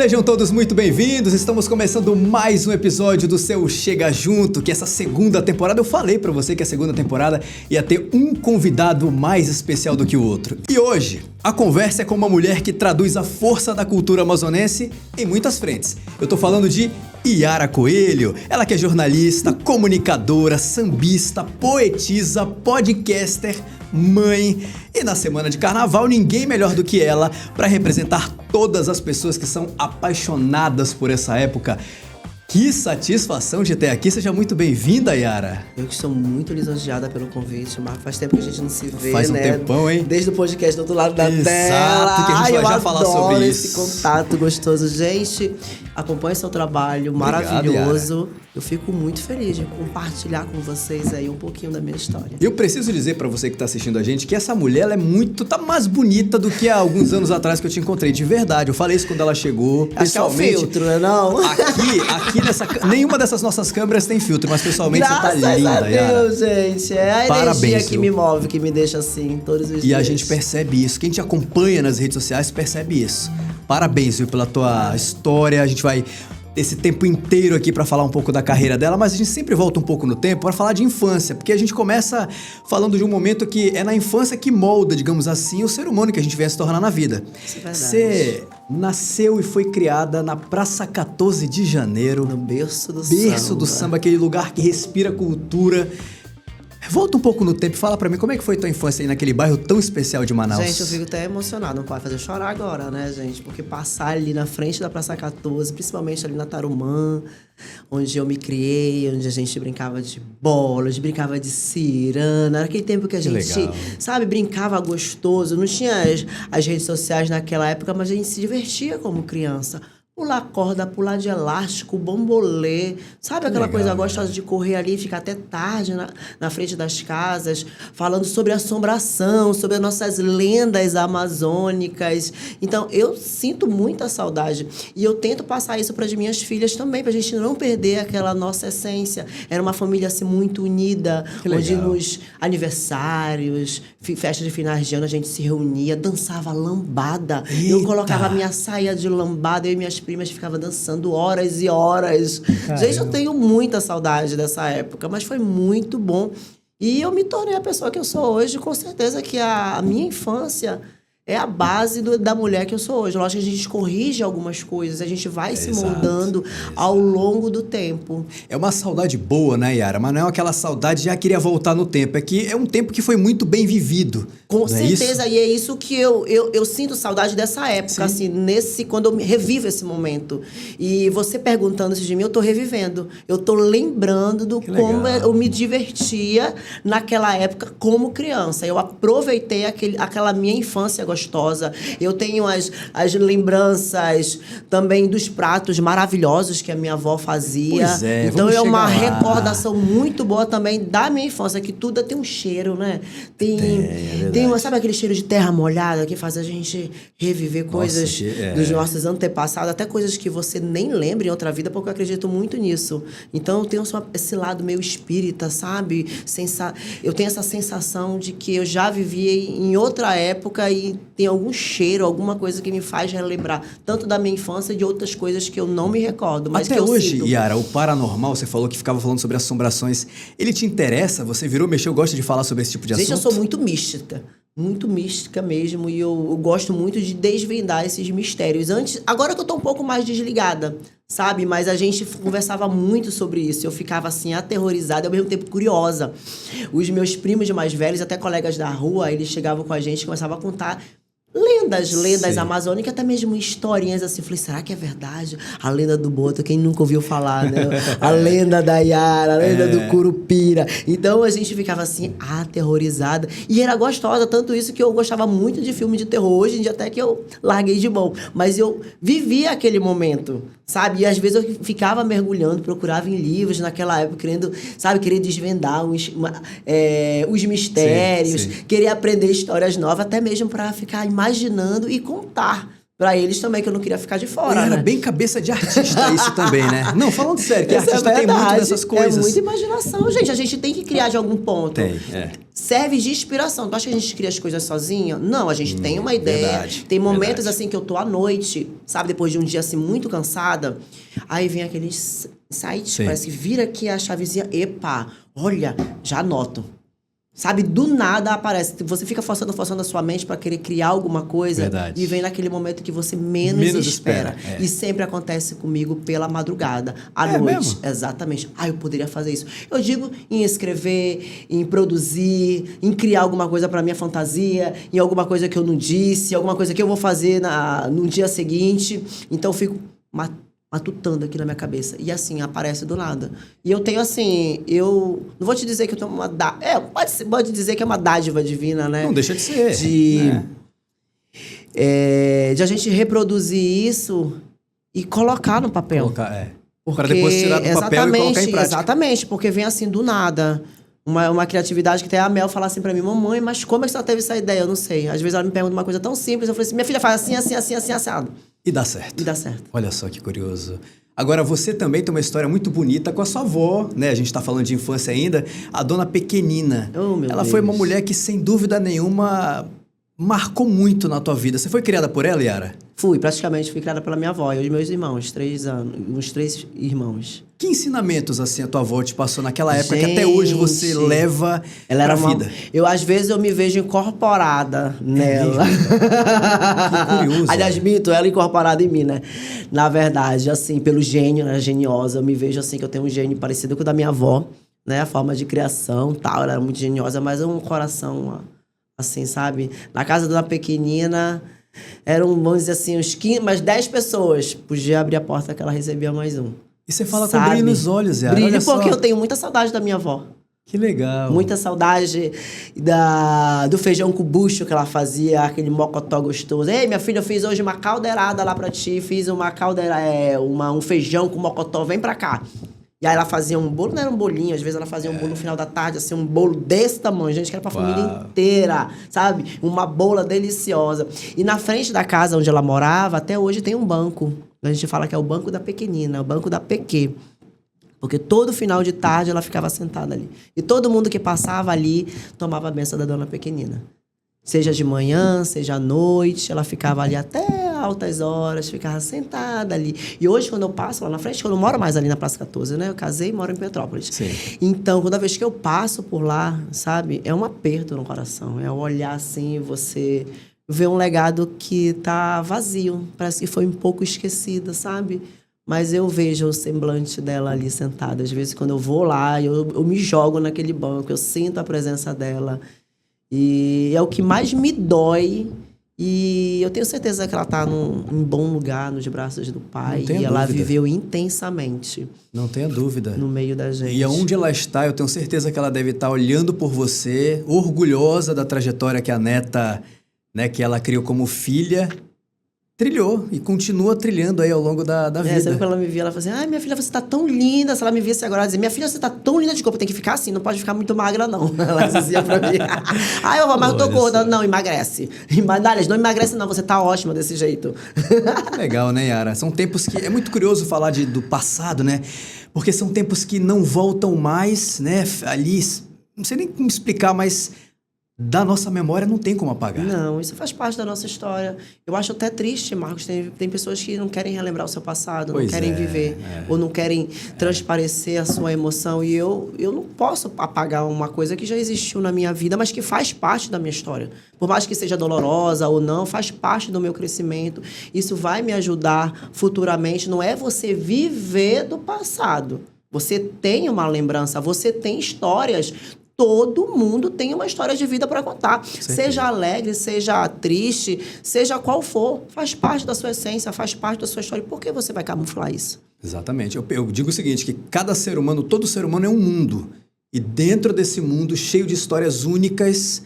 Sejam todos muito bem-vindos, estamos começando mais um episódio do seu Chega Junto, que essa segunda temporada, eu falei pra você que a segunda temporada ia ter um convidado mais especial do que o outro. E hoje, a conversa é com uma mulher que traduz a força da cultura amazonense em muitas frentes. Eu tô falando de Yara Coelho, ela que é jornalista, comunicadora, sambista, poetisa, podcaster, mãe. E na semana de carnaval, ninguém melhor do que ela para representar todas as pessoas que são apaixonadas por essa época. Que satisfação de ter aqui. Seja muito bem-vinda, Yara. Eu que estou muito lisonjeada pelo convite, Marco. Faz tempo que a gente não se vê, Faz um tempão, hein? Desde o podcast do outro lado da tela. Exato, que a gente vai já falar sobre isso. Esse contato gostoso. Gente, acompanhe seu trabalho maravilhoso. Yara. Eu fico muito feliz de compartilhar com vocês aí um pouquinho da minha história. Eu preciso dizer pra você que tá assistindo a gente que essa mulher, ela é muito, tá mais bonita do que há alguns anos atrás que eu te encontrei, de verdade. Eu falei isso quando ela chegou, pessoalmente. Acho que é o filtro, né, não? Aqui nenhuma dessas nossas câmeras tem filtro, mas pessoalmente você tá linda, Yara. Graças a Deus, gente. É a energia que me move, que me deixa assim todos os dias. E a gente percebe isso. Quem te acompanha nas redes sociais percebe isso. Parabéns, viu, pela tua história. A gente vai esse tempo inteiro aqui pra falar um pouco da carreira dela, mas a gente sempre volta um pouco no tempo pra falar de infância, porque a gente começa falando de um momento que é na infância que molda, digamos assim, o ser humano que a gente vem a se tornar na vida. Isso é verdade. Você nasceu e foi criada na Praça 14 de Janeiro. No berço do samba. Berço do samba, aquele lugar que respira cultura. Volta um pouco no tempo e fala pra mim como é que foi tua infância aí naquele bairro tão especial de Manaus. Gente, eu fico até emocionado, não pode fazer chorar agora, né, gente? Porque passar ali na frente da Praça 14, principalmente ali na Tarumã, onde eu me criei, onde a gente brincava de bola, a gente brincava de cirana, era aquele tempo que a gente, sabe, brincava gostoso, não tinha as redes sociais naquela época, mas a gente se divertia como criança. Pular corda, pular de elástico, bombolê, sabe aquela coisa gostosa de correr ali e ficar até tarde na frente das casas, falando sobre assombração, sobre as nossas lendas amazônicas. Então, eu sinto muita saudade e eu tento passar isso para as minhas filhas também, para a gente não perder aquela nossa essência. Era uma família assim muito unida, onde nos aniversários, festas de finais de ano, a gente se reunia, dançava lambada. Eita. Eu colocava a minha saia de lambada, eu e minhas primas ficavam dançando horas e horas. Caramba. Gente, eu tenho muita saudade dessa época, mas foi muito bom. E eu me tornei a pessoa que eu sou hoje, com certeza que a minha infância é a base da mulher que eu sou hoje. Lógico que a gente corrige algumas coisas, a gente vai se moldando ao longo do tempo. É uma saudade boa, né, Yara? Mas não é aquela saudade de queria voltar no tempo. É que é um tempo que foi muito bem vivido. Com certeza, e é isso que eu sinto saudade dessa época, assim, quando eu revivo esse momento. E você perguntando isso de mim, eu tô revivendo. Eu tô lembrando do como eu me divertia naquela época como criança. Eu aproveitei aquela minha infância gostosa. Eu tenho as lembranças também dos pratos maravilhosos que a minha avó fazia. Pois é, então é uma recordação muito boa também da minha infância, que tudo tem um cheiro, né? Tem sabe aquele cheiro de terra molhada que faz a gente reviver coisas dos nossos antepassados, até coisas que você nem lembra em outra vida, porque eu acredito muito nisso. Então eu tenho esse lado meio espírita, sabe? Eu tenho essa sensação de que eu já vivi em outra época e tem algum cheiro, alguma coisa que me faz relembrar tanto da minha infância e de outras coisas que eu não me recordo, mas até que eu hoje, sinto. Yara, o paranormal, você falou que ficava falando sobre assombrações. Ele te interessa? Você virou, mexeu, gosta de falar sobre esse tipo de assunto? Gente, eu sou muito mística mesmo, e eu gosto muito de desvendar esses mistérios. Agora que eu tô um pouco mais desligada, sabe? Mas a gente conversava muito sobre isso. Eu ficava assim, aterrorizada e ao mesmo tempo curiosa. Os meus primos mais velhos, até colegas da rua, eles chegavam com a gente e começavam a contar lendas amazônicas, até mesmo historinhas assim. Falei, será que é verdade? A lenda do Boto, quem nunca ouviu falar, né? A lenda da Yara, a lenda do Curupira. Então a gente ficava assim, aterrorizada. E era gostosa, tanto isso que eu gostava muito de filme de terror. Hoje em dia até que eu larguei de mão. Mas eu vivia aquele momento, sabe? E às vezes eu ficava mergulhando, procurava em livros naquela época, querer desvendar os mistérios, querer aprender histórias novas, até mesmo para ficar imaginando e contar Pra eles também, que eu não queria ficar de fora, Era né? bem cabeça de artista isso também, né? Não, falando sério, que Isso é artista tem muito verdade. dessas coisas. É muita imaginação, gente. A gente tem que criar de algum ponto. Tem, é. Serve de inspiração. Tu acha que a gente cria as coisas sozinha? Não, a gente tem uma ideia. Verdade, Tem momentos verdade. assim que eu tô à noite, sabe? Depois de um dia assim muito cansada. Aí vem aqueles sites, Sim. parece que vira aqui a chavezinha. Epa, olha, já anoto. Sabe, do nada aparece. Você fica forçando a sua mente pra querer criar alguma coisa. Verdade. E vem naquele momento que você menos espera. é. E sempre acontece comigo pela madrugada, à É noite. mesmo? Exatamente. Ah, eu poderia fazer isso. Eu digo em escrever, em produzir, em criar alguma coisa pra minha fantasia, em alguma coisa que eu não disse, alguma coisa que eu vou fazer no dia seguinte. Então eu fico matutando aqui na minha cabeça. E assim, aparece do nada. E eu tenho assim, eu não vou te dizer que eu tenho uma pode dizer que é uma dádiva divina, né? Não deixa de ser. De, né? de a gente reproduzir isso e colocar no papel. Colocar, Pra depois tirar do papel e colocar em prática. Exatamente, porque vem assim do nada. Uma criatividade que até a Mel fala assim pra mim, mamãe, mas como é que você teve essa ideia? Eu não sei. Às vezes ela me pergunta uma coisa tão simples, eu falei assim, minha filha faz assim, assim, assim, assim, assado. E dá certo. E dá certo. Olha só que curioso. Agora, você também tem uma história muito bonita com a sua avó, né? A gente tá falando de infância ainda. A dona Pequenina. Oh, meu Ela Deus. foi uma mulher que, sem dúvida nenhuma, marcou muito na tua vida. Você foi criada por ela, Yara? Fui criada pela minha avó e os meus irmãos, 3 anos, uns 3 irmãos. Que ensinamentos, assim, a tua avó te passou naquela época que até hoje você leva Ela era pra vida? Às vezes, eu me vejo incorporada nela. Que curioso. Aliás, mito, ela incorporada em mim, né? Na verdade, assim, pelo gênio, né? Geniosa, eu me vejo assim, que eu tenho um gênio parecido com o da minha avó, né? A forma de criação, tal, ela era muito geniosa, mas um coração, assim, sabe? Na casa da Pequenina, eram, vamos dizer assim, uns 15, mais 10 pessoas. Podia abrir a porta que ela recebia mais um. E você fala Sabe? com brilho nos olhos, Yara. Brilho Olha porque só. eu tenho muita saudade da minha avó. Que legal. Muita saudade do feijão com bucho que ela fazia, aquele mocotó gostoso. Ei, minha filha, eu fiz hoje uma caldeirada lá pra ti, fiz um feijão com mocotó, vem pra cá. E aí ela fazia um bolo, não era um bolinho, às vezes ela fazia um bolo no final da tarde, assim, um bolo desse tamanho, gente, que era pra família inteira, sabe? Uma bola deliciosa. E na frente da casa onde ela morava, até hoje tem um banco. A gente fala que é o banco da Pequenina, o banco da Pequê. Porque todo final de tarde ela ficava sentada ali. E todo mundo que passava ali tomava a benção da dona Pequenina. Seja de manhã, seja à noite, ela ficava ali até altas horas, ficava sentada ali. E hoje, quando eu passo lá na frente, eu não moro mais ali na Praça 14, né? Eu casei e moro em Petrópolis. Sim. Então, toda vez que eu passo por lá, sabe? É um aperto no coração. É olhar assim, você vê um legado que tá vazio. Parece que foi um pouco esquecido, sabe? Mas eu vejo o semblante dela ali sentada. Às vezes, quando eu vou lá, eu me jogo naquele banco, eu sinto a presença dela. E é o que mais me dói. E eu tenho certeza que ela está em bom lugar, nos braços do Pai. Não tenha E ela dúvida. viveu intensamente Não tenha dúvida. no meio da gente. E aonde ela está, eu tenho certeza que ela deve estar olhando por você, orgulhosa da trajetória que a neta, né, que ela criou como filha, trilhou e continua trilhando aí ao longo da vida. Sempre que ela me via, ela fazia assim, minha filha, você tá tão linda. Se ela me visse agora, ela dizia, minha filha, você tá tão linda de corpo, tem que ficar assim, não pode ficar muito magra, não. Ela dizia pra mim. Eu vou, mas eu tô Olha gorda. só. Não, emagrece. Aliás, não emagrece não, você tá ótima desse jeito. Legal, né, Yara? São tempos que... É muito curioso falar do passado, né? Porque são tempos que não voltam mais, né? Ali, não sei nem como explicar, mas da nossa memória não tem como apagar. Não, isso faz parte da nossa história. Eu acho até triste, Marcos. Tem pessoas que não querem relembrar o seu passado, Pois não querem é, viver, ou não querem transparecer a sua emoção. E eu não posso apagar uma coisa que já existiu na minha vida, mas que faz parte da minha história. Por mais que seja dolorosa ou não, faz parte do meu crescimento. Isso vai me ajudar futuramente. Não é você viver do passado. Você tem uma lembrança, você tem histórias. Todo mundo tem uma história de vida para contar. Seja alegre, seja triste, seja qual for. Faz parte da sua essência, faz parte da sua história. Por que você vai camuflar isso? Exatamente. Eu digo o seguinte, que cada ser humano, todo ser humano é um mundo. E dentro desse mundo, cheio de histórias únicas,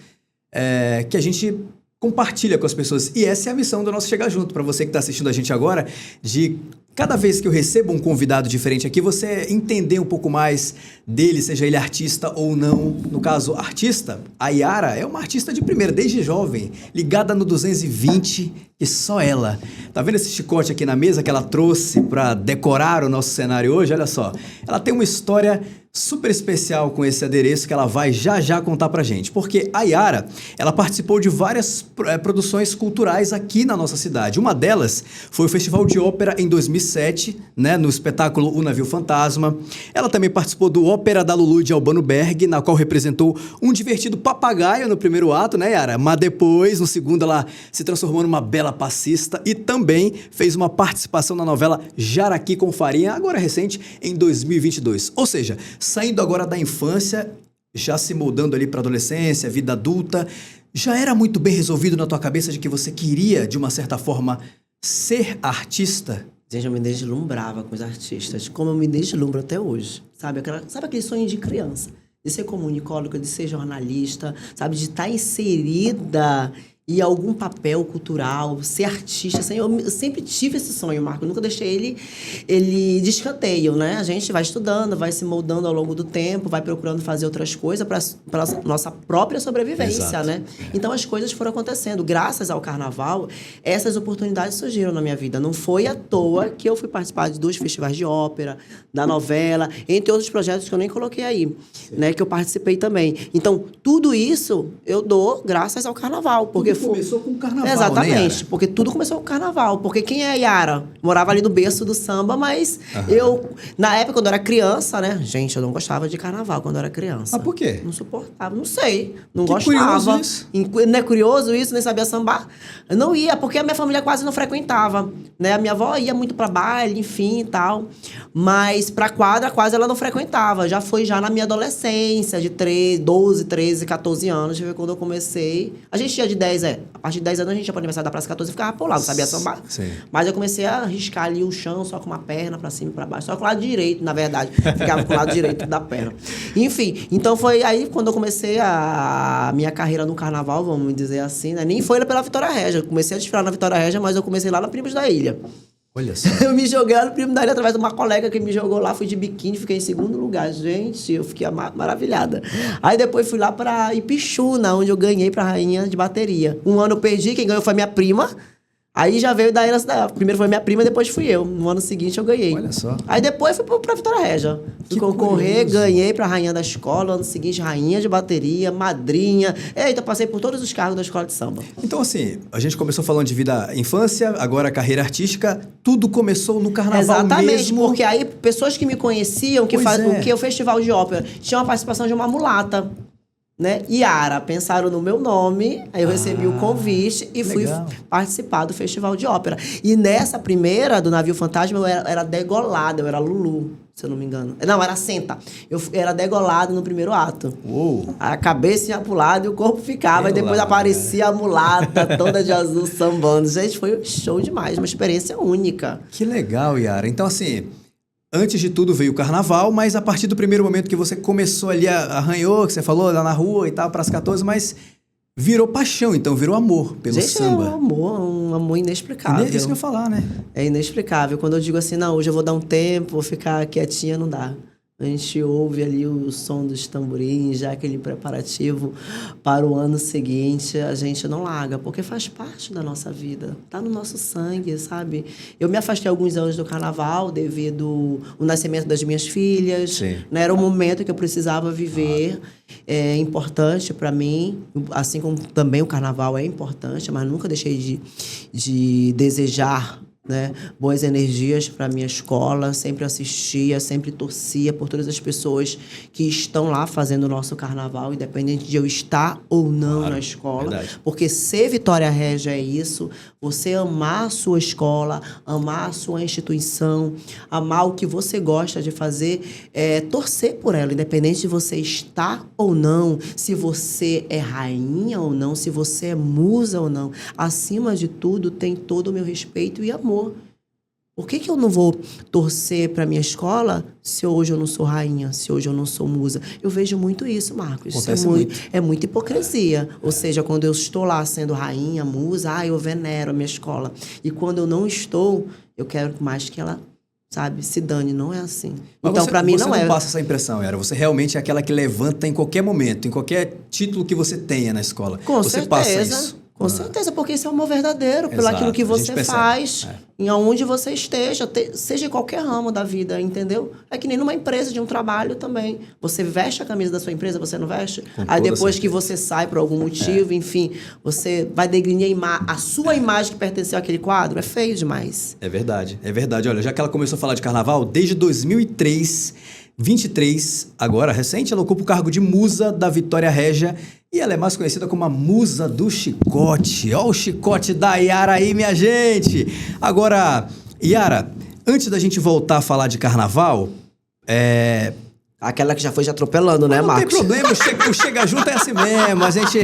que a gente compartilha com as pessoas. E essa é a missão do nosso Chega Junto. Para você que está assistindo a gente agora, de cada vez que eu recebo um convidado diferente aqui, você entender um pouco mais dele, seja ele artista ou não. No caso, artista, a Yara é uma artista de primeira, desde jovem, ligada no 220, e só ela. Tá vendo esse chicote aqui na mesa que ela trouxe para decorar o nosso cenário hoje? Olha só, ela tem uma história super especial com esse adereço que ela vai já contar pra gente. Porque a Yara, ela participou de várias produções culturais aqui na nossa cidade. Uma delas foi o Festival de Ópera em 2007, né, no espetáculo O Navio Fantasma. Ela também participou do Ópera da Lulu de Albano Berg, na qual representou um divertido papagaio no primeiro ato, né, Yara? Mas depois, no segundo, ela se transformou numa bela passista e também fez uma participação na novela Jaraqui com Farinha, agora recente, em 2022. Ou seja, saindo agora da infância, já se moldando ali para adolescência, vida adulta, já era muito bem resolvido na tua cabeça de que você queria, de uma certa forma, ser artista? Gente, eu me deslumbrava com os artistas, como eu me deslumbro até hoje. Sabe aquele sonho de criança? De ser comunicóloga, de ser jornalista, sabe? De estar inserida em algum papel cultural, ser artista. Assim, eu sempre tive esse sonho, Marco. Eu nunca deixei ele de escanteio, né? A gente vai estudando, vai se moldando ao longo do tempo, vai procurando fazer outras coisas para nossa própria sobrevivência, Exato. Né? Então, as coisas foram acontecendo. Graças ao carnaval, essas oportunidades surgiram na minha vida. Não foi à toa que eu fui participar de 2 festivais de ópera, da novela, entre outros projetos que eu nem coloquei aí, né? Que eu participei também. Então, tudo isso eu dou graças ao carnaval, porque começou com o carnaval, exatamente, né, porque tudo começou com o carnaval. Porque quem é a Yara? Morava ali no berço do samba, mas eu, na época, quando eu era criança, né? Gente, eu não gostava de carnaval quando eu era criança. Ah, por quê? Não suportava, não sei. Não que gostava. Curioso isso. Não é curioso isso? Nem sabia sambar? Eu não ia, porque a minha família quase não frequentava, né? A minha avó ia muito pra baile, enfim, e tal. Mas pra quadra, quase ela não frequentava. Já foi já na minha adolescência, de 12, 13, 14 anos. Deixa eu ver quando eu comecei. A gente ia de 10, a partir de 10 anos a gente ia pro aniversário da Praça 14 e ficava por lá, não sabia sambar. Sim. Mas eu comecei a riscar ali o chão só com uma perna pra cima e pra baixo. Só com o lado direito, na verdade. Ficava com o lado direito da perna. Enfim, então foi aí quando eu comecei a minha carreira no carnaval, vamos dizer assim, né? Nem foi pela Vitória Régia. Eu comecei a desfilar na Vitória Régia, mas eu comecei lá na Primos da Ilha. Olha só. Eu me joguei lá no Primo da Ilha através de uma colega que me jogou lá, fui de biquíni, fiquei em segundo lugar. Gente, eu fiquei maravilhada. Aí depois fui lá pra Ipixuna, onde eu ganhei pra rainha de bateria. Um ano eu perdi, quem ganhou foi minha prima. Aí já veio da Ilha. Primeiro foi minha prima, depois fui eu. No ano seguinte eu ganhei. Olha só. Aí depois fui pra Vitória Régia. Fui concorrer, ganhei pra rainha da escola. No ano seguinte, rainha de bateria, madrinha. Eita, passei por todos os cargos da escola de samba. Então, assim, a gente começou falando de vida infância, agora carreira artística. Tudo começou no carnaval Exatamente, mesmo. porque aí pessoas que me conheciam, que o Festival de Ópera, tinha uma participação de uma mulata. Né? Yara, pensaram no meu nome, aí eu recebi o convite e fui participar do Festival de Ópera. E nessa primeira, do Navio Fantasma, eu era degolada, eu era Lulu, se eu não me engano. Não, era Senta. Eu era degolada no primeiro ato. Uou. A cabeça ia pro lado e o corpo ficava, e depois aparecia a mulata, toda de azul, sambando. Gente, foi um show demais, uma experiência única. Que legal, Yara. Então, assim, antes de tudo veio o carnaval, mas a partir do primeiro momento que você começou ali, arranhou, que você falou, lá na rua e tal, para as 14, mas virou paixão, então, virou amor pelo samba. É um amor inexplicável. É isso que eu ia falar, né? É inexplicável. Quando eu digo assim, não, hoje eu vou dar um tempo, vou ficar quietinha, não dá. A gente ouve ali o som dos tamborins, já aquele preparativo para o ano seguinte, a gente não larga, porque faz parte da nossa vida, tá no nosso sangue, sabe? Eu me afastei alguns anos do carnaval devido ao nascimento das minhas filhas, né? Era um momento que eu precisava viver, é importante para mim, assim como também o carnaval é importante, mas nunca deixei de desejar, né, boas energias para a minha escola, sempre assistia, sempre torcia por todas as pessoas que estão lá fazendo o nosso carnaval, independente de eu estar ou não na escola. Verdade. Porque ser Vitória Régia é isso, você amar a sua escola, amar a sua instituição, amar o que você gosta de fazer, torcer por ela, independente de você estar ou não, se você é rainha ou não, se você é musa ou não. Acima de tudo, tem todo o meu respeito e amor. Por que eu não vou torcer para minha escola se hoje eu não sou rainha, se hoje eu não sou musa? Eu vejo muito isso, Marcos. Acontece É muita hipocrisia. Ou seja, quando eu estou lá sendo rainha, musa, eu venero a minha escola. E quando eu não estou, eu quero mais que ela, sabe, se dane. Não é assim. Mas então, para mim, não é. Você não passa essa impressão, Yara. Você realmente é aquela que levanta em qualquer momento, em qualquer título que você tenha na escola. Com você certeza. passa isso. Com certeza, porque esse é o amor verdadeiro, pelo Exato, aquilo que a gente você percebe. faz, em aonde você esteja, seja em qualquer ramo da vida, entendeu? É que nem numa empresa, de um trabalho também. Você veste a camisa da sua empresa, você não veste? Aí depois que você sai por algum motivo, enfim, você vai degrinhar a sua imagem que pertenceu àquele quadro. É feio demais. É verdade, é verdade. Olha, já que ela começou a falar de carnaval, desde 2003, 23, agora recente, ela ocupa o cargo de musa da Vitória Régia e ela é mais conhecida como a musa do chicote. Ó o chicote da Yara aí, minha gente! Agora, Yara, antes da gente voltar a falar de carnaval, Aquela que já foi atropelando, né, Marcos? Não tem problema, o Chega Junto é assim mesmo. A gente,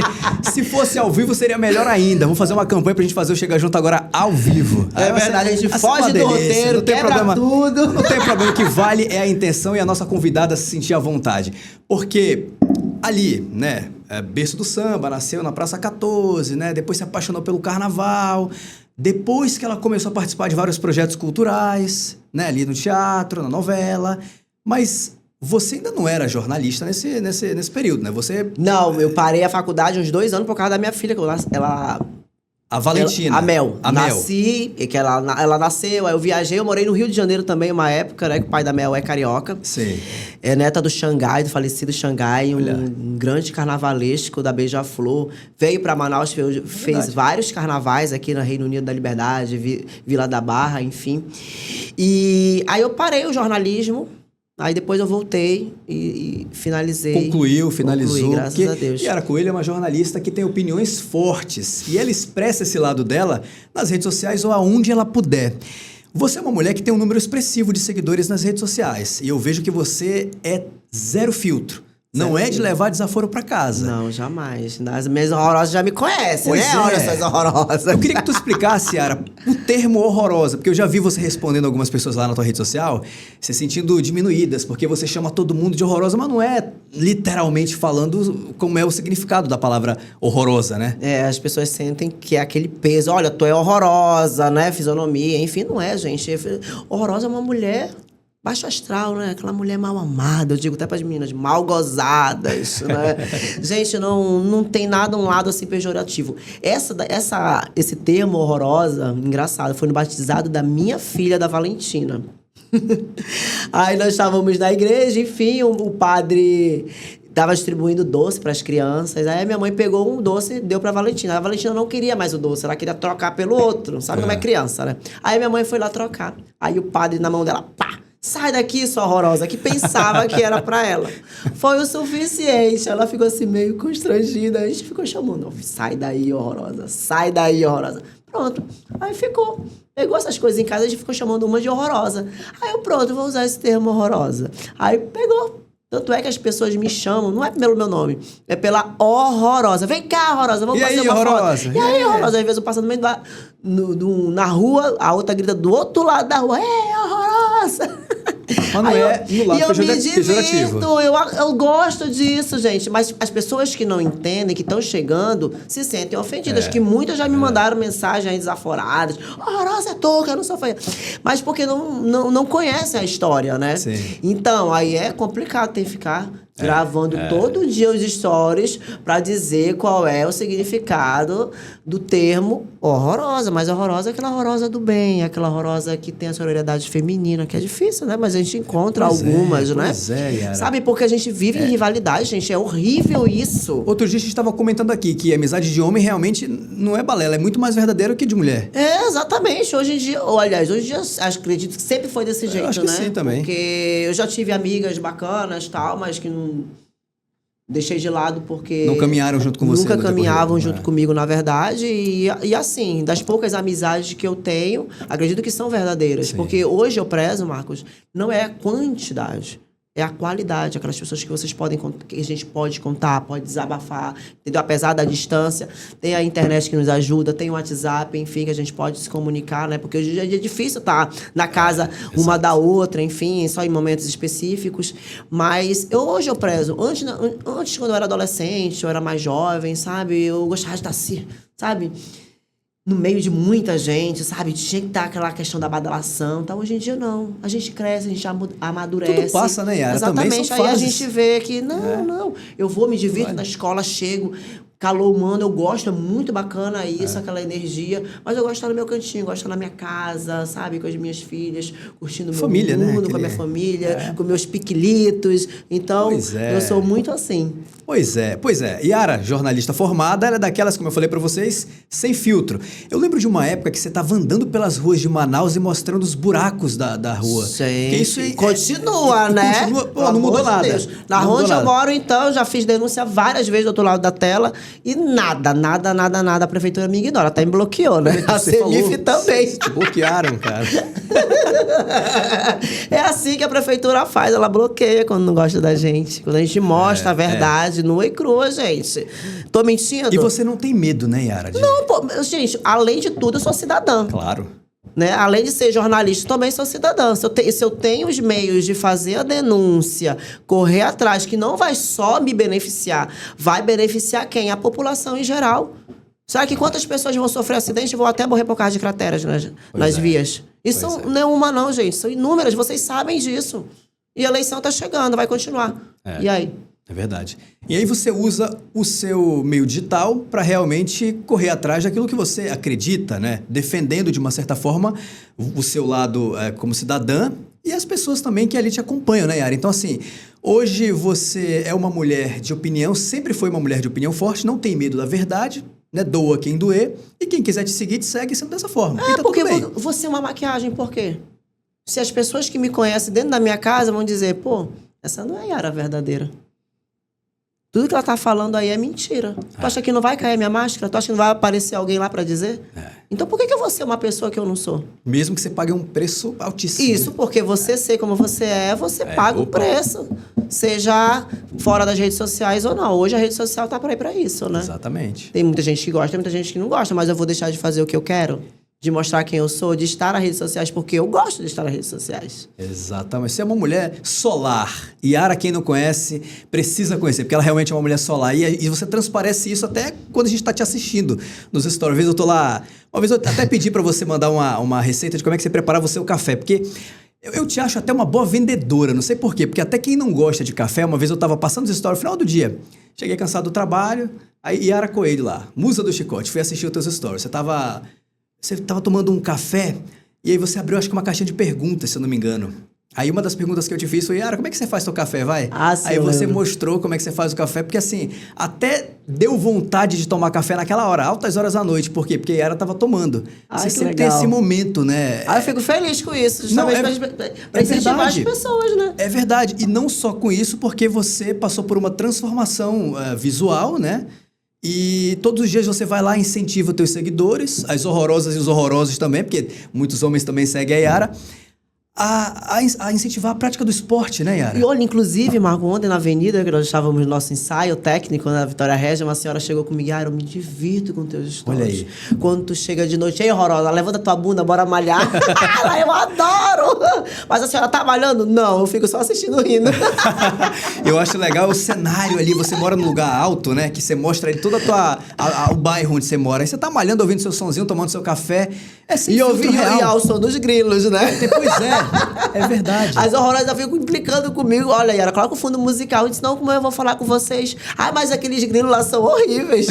se fosse ao vivo, seria melhor ainda. Vamos fazer uma campanha pra gente fazer o Chega Junto agora ao vivo. É verdade, a gente foge do roteiro, não tem quebra problema, tudo. Não tem problema, o que vale é a intenção e a nossa convidada se sentir à vontade. Porque ali, né, berço do samba, nasceu na Praça 14, né, depois se apaixonou pelo carnaval. Depois que ela começou a participar de vários projetos culturais, né, ali no teatro, na novela, mas você ainda não era jornalista nesse período, né? Não, eu parei a faculdade uns 2 anos por causa da minha filha, que A Valentina. A Mel. A Mel. Nasci, que ela nasceu, aí eu viajei, eu morei no Rio de Janeiro também, uma época, né? Que o pai da Mel é carioca. Sim. É neta do Xangai, do falecido Xangai, um grande carnavalesco da Beija-Flor. Veio pra Manaus, fez vários carnavais aqui no Reino Unido da Liberdade, Vila da Barra, enfim. E aí eu parei o jornalismo. Aí depois eu voltei e finalizei. Finalizou. Graças a Deus. Yara Coelho é uma jornalista que tem opiniões fortes. E ela expressa esse lado dela nas redes sociais ou aonde ela puder. Você é uma mulher que tem um número expressivo de seguidores nas redes sociais. E eu vejo que você é zero filtro. Não é de levar desaforo pra casa. Não, jamais. As minhas horrorosas já me conhecem, Pois né? é. Olha essas horrorosas. Eu queria que tu explicasse, Yara, o termo horrorosa, porque eu já vi você respondendo algumas pessoas lá na tua rede social, se sentindo diminuídas, porque você chama todo mundo de horrorosa, mas não é literalmente falando como é o significado da palavra horrorosa, né? É, as pessoas sentem que é aquele peso. Olha, tu é horrorosa, né? Fisionomia, enfim, não é, gente. Horrorosa é uma mulher baixo astral, né? Aquela mulher mal amada, eu digo até para as meninas, mal gozadas, né? Gente, não tem nada um lado assim pejorativo. Esse termo horrorosa, engraçado, foi no batizado da minha filha, da Valentina. Aí nós estávamos na igreja, enfim, o padre estava distribuindo doce para as crianças. Aí a minha mãe pegou um doce e deu para a Valentina. A Valentina não queria mais o doce, ela queria trocar pelo outro. Sabe como é criança, né? Aí minha mãe foi lá trocar. Aí o padre, na mão dela, pá! Sai daqui, sua horrorosa, que pensava que era pra ela. Foi o suficiente. Ela ficou assim, meio constrangida. A gente ficou chamando. Sai daí, horrorosa. Sai daí, horrorosa. Pronto. Aí ficou. Pegou essas coisas em casa, a gente ficou chamando uma de horrorosa. Aí eu, pronto, vou usar esse termo horrorosa. Aí pegou. Tanto é que as pessoas me chamam, não é pelo meu nome, é pela horrorosa. Vem cá, horrorosa, vamos fazer uma horrorosa? foto. E aí, horrorosa? Às vezes eu passo no meio na rua, a outra grita do outro lado da rua, horrorosa! Mas não é no lado pejorativo. Eu gosto disso, gente. Mas as pessoas que não entendem, que estão chegando, se sentem ofendidas. Que muitas já me mandaram mensagens aí desaforadas. Horrorosa é tu, que eu não sou feia. Mas porque não conhecem a história, né? Sim. Então, aí é complicado ter que ficar gravando todo dia os stories pra dizer qual é o significado do termo horrorosa. Mas horrorosa é aquela horrorosa do bem, aquela horrorosa que tem a sororidade feminina, que é difícil, né? Mas a gente encontra algumas, né? Pois é, Yara. Sabe, porque a gente vive em rivalidade, gente. É horrível isso. Outro dia a gente estava comentando aqui que a amizade de homem realmente não é balela, é muito mais verdadeira que de mulher. É, exatamente. Hoje em dia, hoje em dia, acredito que sempre foi desse jeito, acho que né? sim também. Porque eu já tive amigas bacanas e tal, mas que não deixei de lado porque não caminharam junto com você. Nunca caminhavam junto comigo, na verdade. E assim, das poucas amizades que eu tenho, acredito que são verdadeiras. Sim. Porque hoje eu prezo, Marcos, não é a quantidade, É a qualidade, aquelas pessoas que vocês podem, que a gente pode contar, pode desabafar, entendeu? Apesar da distância, tem a internet que nos ajuda, tem o WhatsApp, enfim, que a gente pode se comunicar, né? Porque hoje em dia é difícil estar na casa uma da outra, enfim, só em momentos específicos. Mas hoje eu prezo. Antes, quando eu era adolescente, eu era mais jovem, sabe? Eu gostava de estar assim, sabe? No meio de muita gente, sabe? Tinha que estar aquela questão da badalação. Então, hoje em dia, não. A gente cresce, a gente amadurece. Tudo passa, né, Yara? Exatamente. Também são Aí fases. a gente vê que, não. Eu vou, me divirto na escola, chego, calor humano, eu gosto, é muito bacana isso, aquela energia. Mas eu gosto de estar no meu cantinho, gosto de estar na minha casa, sabe? Com as minhas filhas, curtindo o meu Família, mundo, né? com a minha família, com meus piquilitos. Então, eu sou muito assim. Pois é. Yara, jornalista formada, ela é daquelas, como eu falei pra vocês, sem filtro. Eu lembro de uma época que você tava andando pelas ruas de Manaus e mostrando os buracos da rua. Gente, isso continua, né? Continua, pô, não mudou nada. Deus. Na rua onde eu moro, então, já fiz denúncia várias vezes do outro lado da tela e nada. A prefeitura me ignora, até me bloqueou, né? A CEMIF também. Te bloquearam, cara. É assim que a prefeitura faz, ela bloqueia quando não gosta da gente. Quando a gente mostra a verdade nua e crua, gente. Tô mentindo? E você não tem medo, né, Yara? Não, pô, gente, além de tudo, eu sou cidadã. Claro. Né? Além de ser jornalista, também sou cidadã. Se eu tenho os meios de fazer a denúncia, correr atrás, que não vai só me beneficiar, vai beneficiar quem? A população em geral. Sabe que quantas pessoas vão sofrer acidente e vão até morrer por causa de crateras nas vias? E são nenhuma não, gente. São inúmeras. Vocês sabem disso. E a eleição tá chegando, vai continuar. E aí? É verdade. E aí você usa o seu meio digital para realmente correr atrás daquilo que você acredita, né? Defendendo, de uma certa forma, o seu lado como cidadã e as pessoas também que ali te acompanham, né, Yara? Então, assim, hoje você é uma mulher de opinião, sempre foi uma mulher de opinião forte, não tem medo da verdade, né? Doa quem doer. E quem quiser te seguir, te segue sendo dessa forma. E tá porque tudo bem. você é uma maquiagem, por quê? Se as pessoas que me conhecem dentro da minha casa vão dizer, pô, essa não é a Yara verdadeira. Tudo que ela tá falando aí é mentira. Tu acha que não vai cair a minha máscara? Tu acha que não vai aparecer alguém lá pra dizer? Então por que eu vou ser uma pessoa que eu não sou? Mesmo que você pague um preço altíssimo. Isso, porque você ser como você é, você paga o preço. Seja fora das redes sociais ou não. Hoje a rede social tá pra ir pra isso, né? Exatamente. Tem muita gente que gosta, tem muita gente que não gosta, mas eu vou deixar de fazer o que eu quero? De mostrar quem eu sou, de estar nas redes sociais, porque eu gosto de estar nas redes sociais. Exatamente. Você é uma mulher solar. Yara, quem não conhece, precisa conhecer, porque ela realmente é uma mulher solar. E você transparece isso até quando a gente está te assistindo nos stories. Uma vez eu tô lá... Uma vez eu até pedi para você mandar uma receita de como é que você preparava o seu café, porque... Eu te acho até uma boa vendedora, não sei por quê, porque até quem não gosta de café, uma vez eu tava passando os stories no final do dia, cheguei cansado do trabalho, aí Yara Coelho lá, musa do chicote, fui assistir os teus stories, você tava tomando um café e aí você abriu, acho que uma caixinha de perguntas, se eu não me engano. Aí uma das perguntas que eu te fiz foi, Yara, como é que você faz seu café, vai? Sim, aí você mostrou como é que você faz o café, porque assim, até deu vontade de tomar café naquela hora, altas horas da noite. Por quê? Porque a Yara tava tomando. Você sempre tem esse momento, né? Eu fico feliz com isso, justamente pra incentivar as pessoas, né? É verdade. E não só com isso, porque você passou por uma transformação visual, né? E todos os dias você vai lá e incentiva os teus seguidores, as horrorosas e os horrorosos também, porque muitos homens também seguem a Yara, a incentivar a prática do esporte, né, Yara? E olha, inclusive, Marco, ontem na avenida, que nós estávamos no nosso ensaio técnico na Vitória Régia, uma senhora chegou comigo, Yara, eu me divirto com teus stories. Olha aí. Quando tu chega de noite, ei, horrorosa, levanta tua bunda, bora malhar. Eu adoro! Mas a senhora tá malhando? Não, eu fico só assistindo rindo. Eu acho legal o cenário ali, você mora num lugar alto, né, que você mostra aí todo o bairro onde você mora. Aí você tá malhando, ouvindo seu sonzinho, tomando seu café. É sem filtro real. E ao som dos grilos, né? Pois é verdade. As horrorosas ficam implicando comigo. Olha, Yara, coloca o fundo musical. Eu disse, não, como eu vou falar com vocês? Mas aqueles grilos lá são horríveis.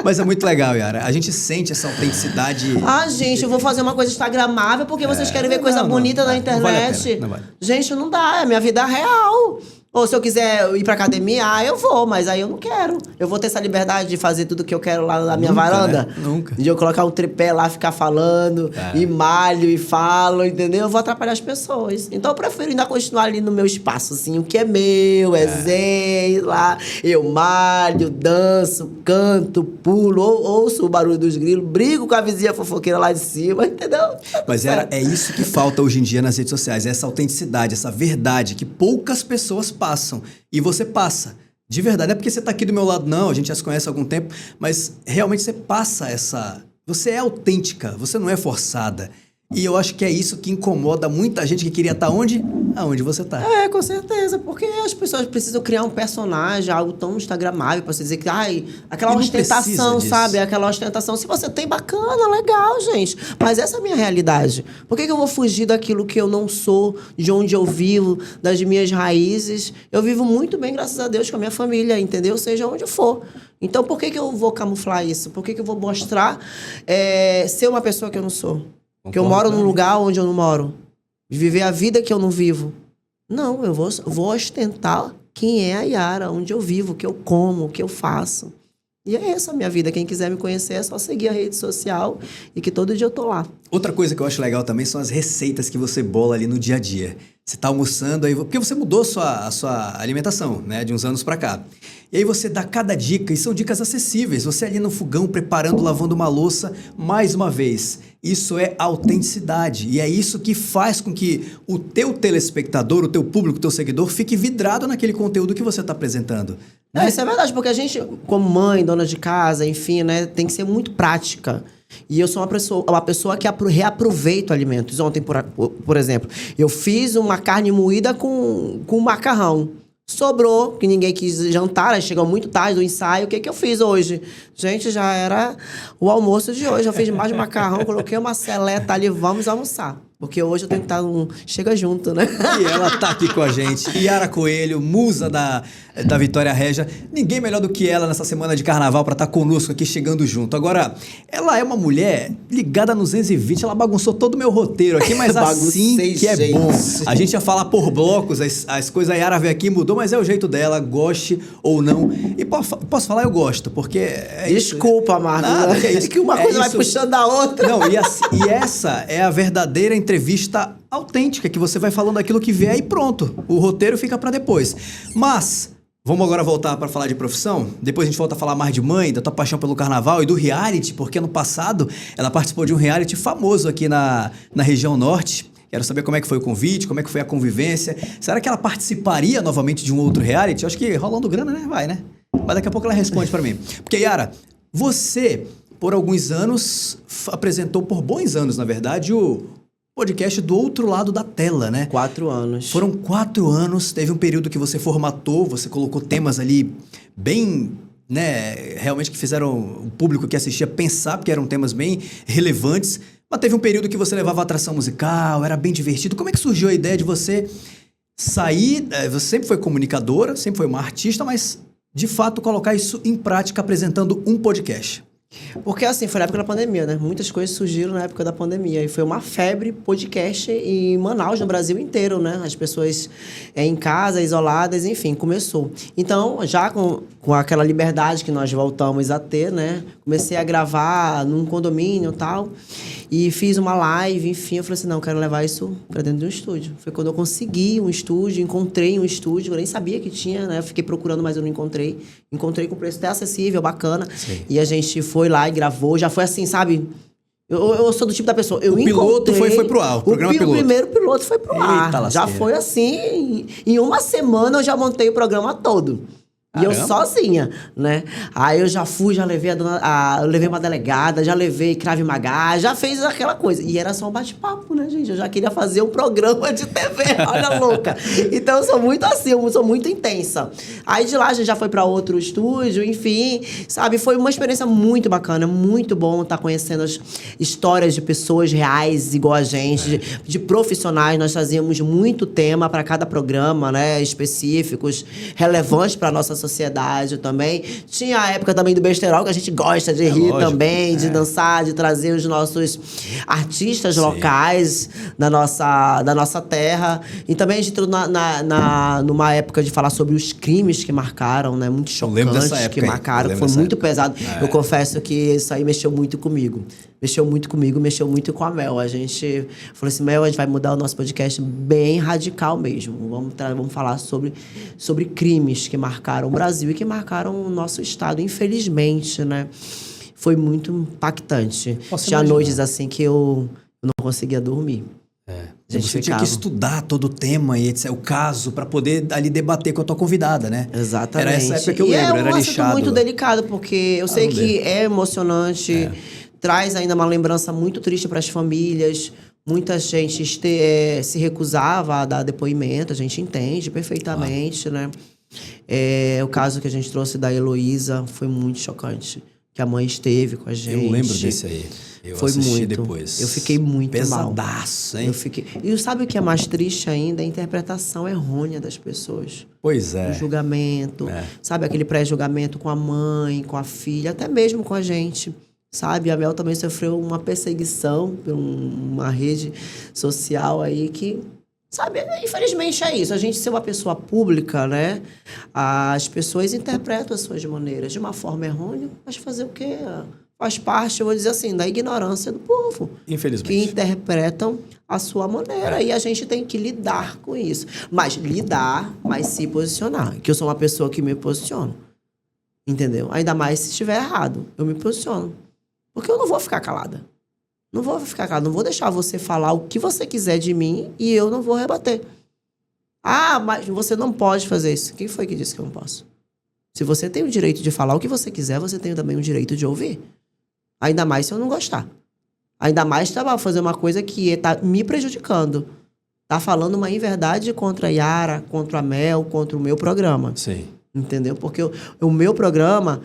Mas é muito legal, Yara. A gente sente essa autenticidade. Gente, eu vou fazer uma coisa instagramável porque vocês querem ver coisa bonita na internet. Não vale. Gente, não dá. É minha vida real. Ou se eu quiser ir pra academia, eu vou, mas aí eu não quero. Eu vou ter essa liberdade de fazer tudo que eu quero lá na minha varanda. Né? Nunca. De eu colocar um tripé lá, ficar falando, e malho, e falo, entendeu? Eu vou atrapalhar as pessoas. Então eu prefiro ainda continuar ali no meu espaço, assim. O que é meu, zen, lá. Eu malho, danço, canto, pulo, ouço o barulho dos grilos, brigo com a vizinha fofoqueira lá de cima, entendeu? Mas é isso que falta hoje em dia nas redes sociais. Essa autenticidade, essa verdade que poucas pessoas passam. E você passa. De verdade. Não é porque você tá aqui do meu lado, não. A gente já se conhece há algum tempo. Mas realmente você passa essa... Você é autêntica. Você não é forçada. E eu acho que é isso que incomoda muita gente que queria estar onde? Aonde você tá. Com certeza. Porque as pessoas precisam criar um personagem, algo tão instagramável, pra você dizer que, aquela ostentação, sabe? Aquela ostentação. Se você tem, bacana, legal, gente. Mas essa é a minha realidade. Por que eu vou fugir daquilo que eu não sou, de onde eu vivo, das minhas raízes? Eu vivo muito bem, graças a Deus, com a minha família, entendeu? Seja onde for. Então, por que eu vou camuflar isso? Por que eu vou mostrar ser uma pessoa que eu não sou? Que eu moro num lugar onde eu não moro. Viver a vida que eu não vivo. Não, eu vou ostentar quem é a Yara, onde eu vivo, o que eu como, o que eu faço. E é essa a minha vida. Quem quiser me conhecer é só seguir a rede social e que todo dia eu tô lá. Outra coisa que eu acho legal também são as receitas que você bola ali no dia a dia. Você tá almoçando, aí porque você mudou a sua alimentação, né, de uns anos pra cá. E aí você dá cada dica, e são dicas acessíveis. Você ali no fogão, preparando, lavando uma louça, mais uma vez. Isso é autenticidade. E é isso que faz com que o teu telespectador, o teu público, o teu seguidor, fique vidrado naquele conteúdo que você tá apresentando. Né? Isso é verdade, porque a gente, como mãe, dona de casa, enfim, né, tem que ser muito prática. E eu sou uma pessoa que reaproveito alimentos. Ontem, por exemplo, eu fiz uma carne moída com macarrão. Sobrou, que ninguém quis jantar, né? Chegou muito tarde do ensaio. O que eu fiz hoje? Gente, já era o almoço de hoje. Eu fiz mais de macarrão, coloquei uma seleta ali, vamos almoçar. Porque hoje eu tenho que estar Chega junto, né? E ela tá aqui com a gente. Yara Coelho, musa da Vitória Regia. Ninguém melhor do que ela nessa semana de carnaval pra estar conosco aqui, chegando junto. Agora, ela é uma mulher ligada nos 220. Ela bagunçou todo o meu roteiro aqui, mas assim que é bom. A gente ia falar por blocos, as coisas. A Yara veio aqui, mudou, mas é o jeito dela, goste ou não. E posso falar, eu gosto, porque... Desculpa, Marcos. Nada, que é isso. Que uma coisa vai puxando a outra. Não, e essa é a verdadeira entrevista autêntica, que você vai falando aquilo que vier e pronto. O roteiro fica pra depois. Mas, vamos agora voltar pra falar de profissão? Depois a gente volta a falar mais de mãe, da tua paixão pelo carnaval e do reality, porque ano passado ela participou de um reality famoso aqui na região norte. Quero saber como é que foi o convite, como é que foi a convivência. Será que ela participaria novamente de um outro reality? Eu acho que rolando grana, né? Vai, né? Mas daqui a pouco ela responde pra mim. Porque, Yara, você, por alguns anos, apresentou, por bons anos, na verdade, o podcast do outro lado da tela, né? 4 anos. Foram 4 anos, teve um período que você formatou, você colocou temas ali bem, né, realmente que fizeram o público que assistia pensar, porque eram temas bem relevantes, mas teve um período que você levava atração musical, era bem divertido. Como é que surgiu a ideia de você sair, você sempre foi comunicadora, sempre foi uma artista, mas de fato colocar isso em prática apresentando um podcast? Porque assim, foi na época da pandemia, né? Muitas coisas surgiram na época da pandemia. E foi uma febre podcast em Manaus, no Brasil inteiro, né? As pessoas em casa, isoladas, enfim, começou. Então, já com aquela liberdade que nós voltamos a ter, né? Comecei a gravar num condomínio e tal. E fiz uma live, enfim. Eu falei assim, não, eu quero levar isso pra dentro de um estúdio. Foi quando eu consegui um estúdio, encontrei um estúdio. Eu nem sabia que tinha, né? Eu fiquei procurando, mas eu não encontrei. Encontrei com preço até acessível, bacana. Sim. E a gente foi lá e gravou. Já foi assim, sabe? Eu sou do tipo da pessoa. O piloto foi pro ar. O programa piloto. O primeiro piloto foi pro ar. Eita, já foi assim. Em uma semana eu já montei o programa todo. E eu sozinha, né? Aí eu já fui, já levei levei uma delegada, já levei Krav Maga, já fez aquela coisa. E era só um bate-papo, né, gente? Eu já queria fazer um programa de TV, olha louca. Então eu sou muito assim, eu sou muito intensa. Aí de lá a gente já foi pra outro estúdio, enfim, sabe? Foi uma experiência muito bacana, muito bom estar conhecendo as histórias de pessoas reais, igual a gente, de profissionais. Nós trazíamos muito tema para cada programa, né? Específicos, relevantes para nossa sociedade também. Tinha a época também do besterol, que a gente gosta de rir lógico, também, de dançar, de trazer os nossos artistas locais da nossa terra. E também a gente entrou numa época de falar sobre os crimes que marcaram, né? Muito chocantes, que marcaram, foi muito pesado. Eu confesso que isso aí mexeu muito comigo. Mexeu muito comigo, mexeu muito com a Mel. A gente falou assim, Mel, a gente vai mudar o nosso podcast bem radical mesmo. Vamos falar sobre crimes que marcaram o Brasil e que marcaram o nosso estado, infelizmente, né? Foi muito impactante. Tinha noites assim que eu não conseguia dormir. Você tinha que estudar todo o tema e etc, o caso, para poder ali debater com a tua convidada, né? Exatamente. Era essa época que eu lembro, era lixado. É um assunto muito delicado, porque eu sei que é emocionante, traz ainda uma lembrança muito triste para as famílias. Muita gente se recusava a dar depoimento, a gente entende perfeitamente, né? O caso que a gente trouxe da Heloísa foi muito chocante. Que a mãe esteve com a gente. Eu lembro desse aí. Foi muito. Depois. Eu fiquei muito pesadaço, mal. Hein? E sabe o que é mais triste ainda? A interpretação errônea das pessoas. Pois é. O julgamento. Sabe, aquele pré-julgamento com a mãe, com a filha, até mesmo com a gente. Sabe, a Mel também sofreu uma perseguição por uma rede social aí que... Sabe, infelizmente é isso. A gente ser uma pessoa pública, né? As pessoas interpretam as suas maneiras de uma forma errônea. Mas fazer o quê? Faz parte, eu vou dizer assim, da ignorância do povo. Infelizmente. Que interpretam a sua maneira. E a gente tem que lidar com isso. Mas se posicionar. Que eu sou uma pessoa que me posiciono. Entendeu? Ainda mais se estiver errado. Eu me posiciono. Porque eu não vou ficar calada. Não vou ficar calado, não vou deixar você falar o que você quiser de mim e eu não vou rebater. Ah, mas você não pode fazer isso. Quem foi que disse que eu não posso? Se você tem o direito de falar o que você quiser, você tem também o direito de ouvir. Ainda mais se eu não gostar. Ainda mais se fazer uma coisa que está me prejudicando. Tá falando uma inverdade contra a Yara, contra a Mel, contra o meu programa. Sim. Entendeu? Porque o meu programa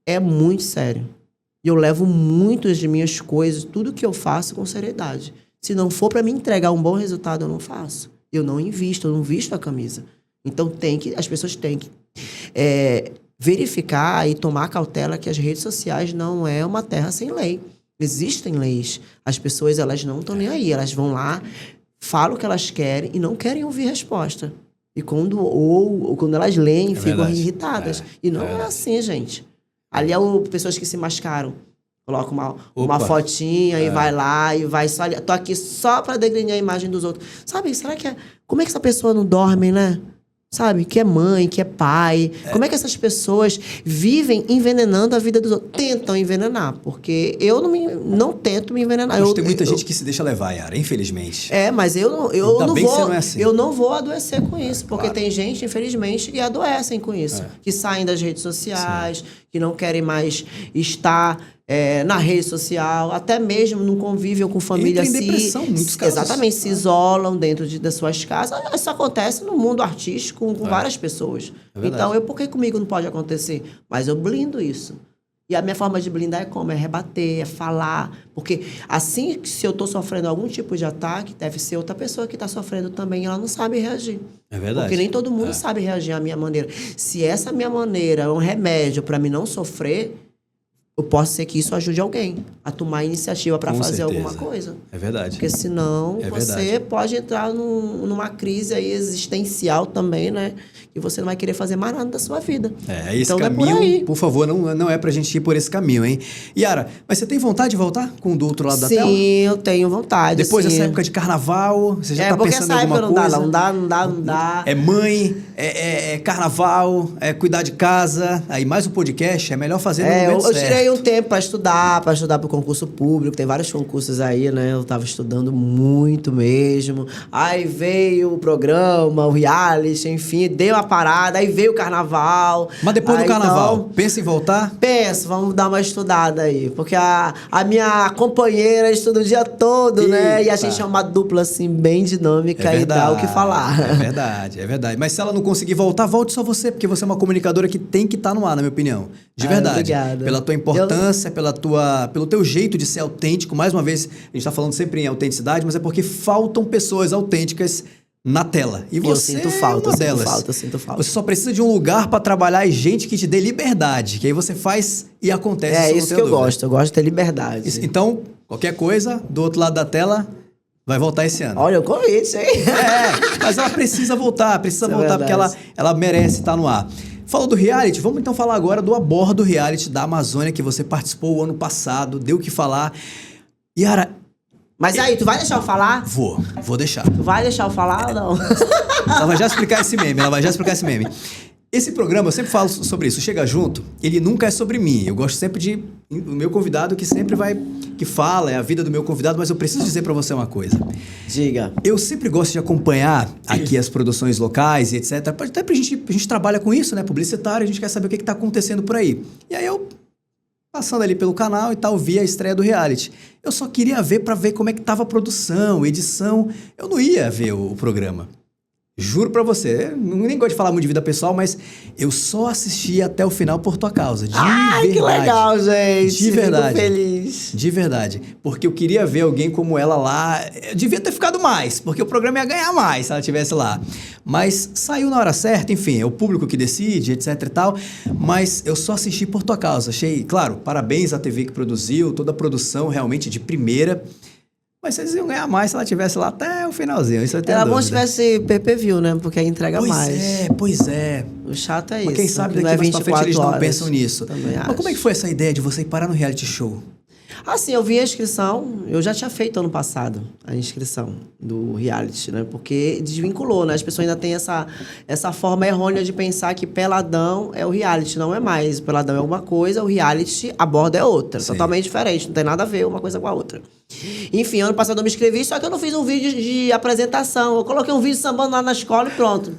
é muito sério. E eu levo muitas de minhas coisas, tudo que eu faço com seriedade. Se não for para me entregar um bom resultado, eu não faço. Eu não invisto, eu não visto a camisa. Então as pessoas têm que verificar e tomar cautela que as redes sociais não é uma terra sem lei. Existem leis. As pessoas, elas não estão nem aí. Elas vão lá, falam o que elas querem e não querem ouvir resposta. E quando elas leem, ficam irritadas. E não é assim, gente. Ali pessoas que se mascaram. Coloca uma fotinha e vai lá e vai só... Tô aqui só pra degrinhar a imagem dos outros. Sabe, será que como é que essa pessoa não dorme, né? Sabe, que é mãe, que é pai. Como é que essas pessoas vivem envenenando a vida dos outros? Tentam envenenar, porque eu não tento me envenenar. Mas tem muita gente que se deixa levar, Yara, infelizmente. Mas eu não vou... Não é assim. Eu não vou adoecer com isso, porque tem gente, infelizmente, que adoecem com isso. Que saem das redes sociais, que não querem mais estar... na rede social, até mesmo no convívio com família. Entra em depressão, muitos casos. Exatamente, se isolam dentro das suas casas. Isso acontece no mundo artístico com várias pessoas. Então, por que comigo não pode acontecer? Mas eu blindo isso. E a minha forma de blindar é como? É rebater, é falar. Porque assim, se eu estou sofrendo algum tipo de ataque, deve ser outra pessoa que está sofrendo também, ela não sabe reagir. É verdade. Porque nem todo mundo sabe reagir à minha maneira. Se essa minha maneira é um remédio para mim não sofrer... eu posso ser que isso ajude alguém a tomar iniciativa para fazer alguma coisa. É verdade. Porque senão você pode entrar numa crise aí existencial também, né? E você não vai querer fazer mais nada da sua vida. Esse então, caminho, por favor, não é pra gente ir por esse caminho, hein? Yara, mas você tem vontade de voltar com o do outro lado da tela? Sim, eu tenho vontade. Depois dessa época de carnaval, você já tá pensando em alguma coisa? Não dá. É mãe, é carnaval, é cuidar de casa, aí mais um podcast, é melhor fazer no momento certo. Eu tirei um tempo para estudar pro concurso público, tem vários concursos aí, né? Eu tava estudando muito mesmo. Aí veio o programa, o reality, enfim, deu a parada, aí veio o carnaval. Mas depois do carnaval, pensa em voltar? Penso, vamos dar uma estudada aí. Porque a minha companheira estuda o dia todo, né? E a gente é uma dupla, assim, bem dinâmica e dá o que falar. É verdade. Mas se ela não conseguir voltar, volte só você, porque você é uma comunicadora que tem que estar no ar, na minha opinião. De verdade. Obrigada. Pela tua importância, pelo teu jeito de ser autêntico. Mais uma vez, a gente tá falando sempre em autenticidade, mas é porque faltam pessoas autênticas na tela. E você sinto falta, é uma delas. eu sinto falta. Você só precisa de um lugar para trabalhar e gente que te dê liberdade, que aí você faz e acontece. É isso que eu gosto de ter liberdade. Então, qualquer coisa, do outro lado da tela, vai voltar esse ano. Olha o convite, hein? Mas ela precisa voltar porque ela merece estar no ar. Falou do reality, vamos então falar agora do Aborda Reality da Amazônia, que você participou o ano passado, deu o que falar. Yara... Mas aí, tu vai deixar eu falar? Vou deixar. Tu vai deixar eu falar ou não? Ela vai já explicar esse meme, Esse programa, eu sempre falo sobre isso, Chega Junto, ele nunca é sobre mim. Eu gosto sempre de... O meu convidado que sempre que fala, é a vida do meu convidado, mas eu preciso dizer pra você uma coisa. Diga. Eu sempre gosto de acompanhar aqui as produções locais e etc. Até a gente trabalha com isso, né? Publicitário, a gente quer saber o que tá acontecendo por aí. E aí eu... Passando ali pelo canal e tal, vi a estreia do reality. Eu só queria ver pra ver como é que tava a produção, edição. Eu não ia ver o programa. Juro pra você, eu nem gosto de falar muito de vida pessoal, mas eu só assisti até o final por tua causa. De verdade. Que legal, gente. De verdade. Fico feliz. De verdade. Porque eu queria ver alguém como ela lá. Eu devia ter ficado mais, porque o programa ia ganhar mais se ela estivesse lá. Mas saiu na hora certa, enfim, é o público que decide, etc e tal. Mas eu só assisti por tua causa. Achei, claro, parabéns à TV que produziu, toda a produção realmente de primeira. Mas vocês iam ganhar mais se ela estivesse lá até o finalzinho. Isso eu tenho Era dúvida. bom se tivesse PPV, né? Porque aí entrega mais. Pois é. O chato é isso. Mas quem sabe daqui não é mais pra frente eles não pensam nisso. Também Mas acho. como é que foi essa ideia de você ir parar no reality show? Assim, eu vi a inscrição, eu já tinha feito ano passado a inscrição do reality, né? Porque desvinculou, né? As pessoas ainda têm essa forma errônea de pensar que Peladão é o reality, não é mais. O Peladão é uma coisa, o reality, a borda é outra. Sim. Totalmente diferente, não tem nada a ver uma coisa com a outra. Enfim, ano passado eu me inscrevi, só que eu não fiz um vídeo de apresentação. Eu coloquei um vídeo sambando lá na escola e pronto.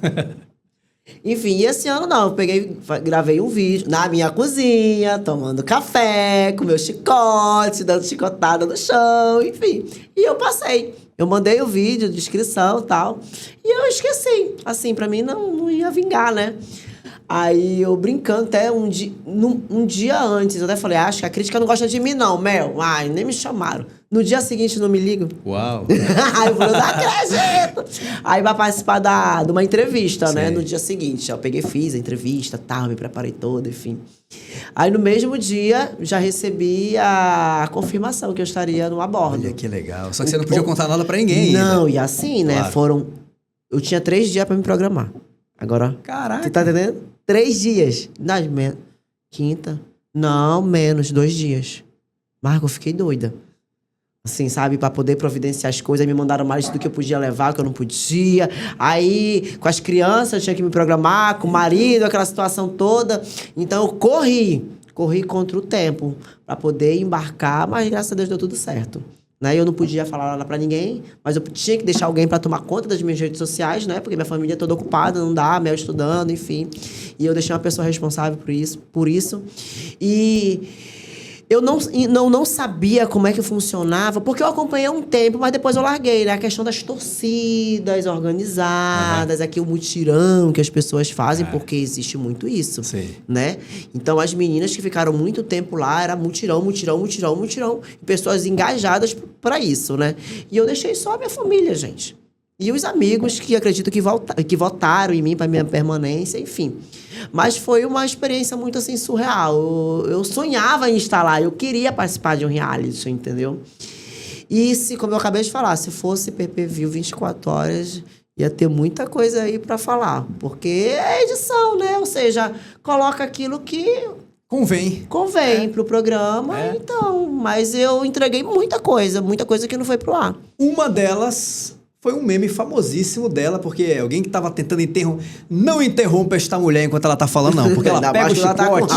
Enfim, e esse ano não, eu gravei um vídeo na minha cozinha, tomando café, com meu chicote, dando chicotada no chão, enfim. E eu passei. Eu mandei o vídeo de inscrição e tal. E eu esqueci. Assim, pra mim não ia vingar, né? Aí eu brincando até um dia antes, eu até falei, acho que a crítica não gosta de mim não, Mel. Ai, nem me chamaram. No dia seguinte não me ligam. Uau! Aí eu falei, não acredito! Aí vai participar de uma entrevista, né? No dia seguinte. Eu fiz a entrevista, tal, me preparei toda, enfim. Aí no mesmo dia já recebi a confirmação que eu estaria no Aborda. Olha que legal. Só que você não podia contar nada pra ninguém. Não, e assim, né? Claro. Eu tinha 3 dias pra me programar. Agora, Caraca! você tá entendendo? 3 dias. Quinta? Não, menos 2 dias. Marco, eu fiquei doida. Assim, sabe? Pra poder providenciar as coisas. Aí me mandaram mais do que eu podia levar, que eu não podia. Aí, com as crianças, eu tinha que me programar, com o marido, aquela situação toda. Então, eu corri contra o tempo pra poder embarcar, mas graças a Deus deu tudo certo. Né? Eu não podia falar nada pra ninguém, mas eu tinha que deixar alguém pra tomar conta das minhas redes sociais, né? Porque minha família é toda ocupada, não dá, Mel estudando, enfim. E eu deixei uma pessoa responsável por isso. E eu não sabia como é que funcionava, porque eu acompanhei um tempo, mas depois eu larguei, né? A questão das torcidas organizadas, aqui o mutirão que as pessoas fazem, porque existe muito isso, né? Então, as meninas que ficaram muito tempo lá, era mutirão, e pessoas engajadas para isso, né? E eu deixei só a minha família, gente. E os amigos que acredito que votaram em mim para minha permanência, enfim. Mas foi uma experiência muito, assim, surreal. Eu sonhava em estar lá, eu queria participar de um reality, entendeu? E, como eu acabei de falar, se fosse PPV 24 horas, ia ter muita coisa aí para falar. Porque é edição, né? Ou seja, coloca aquilo que convém pro programa, então. Mas eu entreguei muita coisa que não foi pro ar. Uma delas foi um meme famosíssimo dela, porque alguém que tava tentando não interrompa esta mulher enquanto ela tá falando, não. Porque ela pega o chicote.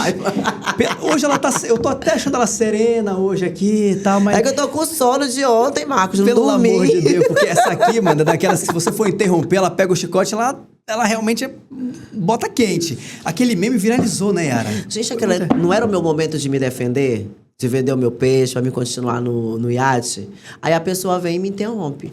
Hoje ela tá... Eu tô até achando ela serena hoje aqui e tal, mas... É que eu tô com sono de ontem, Marcos, não pelo dormi. amor de Deus, porque essa aqui, mano, é daquelas que se você for interromper, ela pega o chicote, ela realmente bota quente. Aquele meme viralizou, né, Yara? Gente, não era o meu momento de me defender? De vender o meu peixe, pra me continuar no iate? Aí a pessoa vem e me interrompe.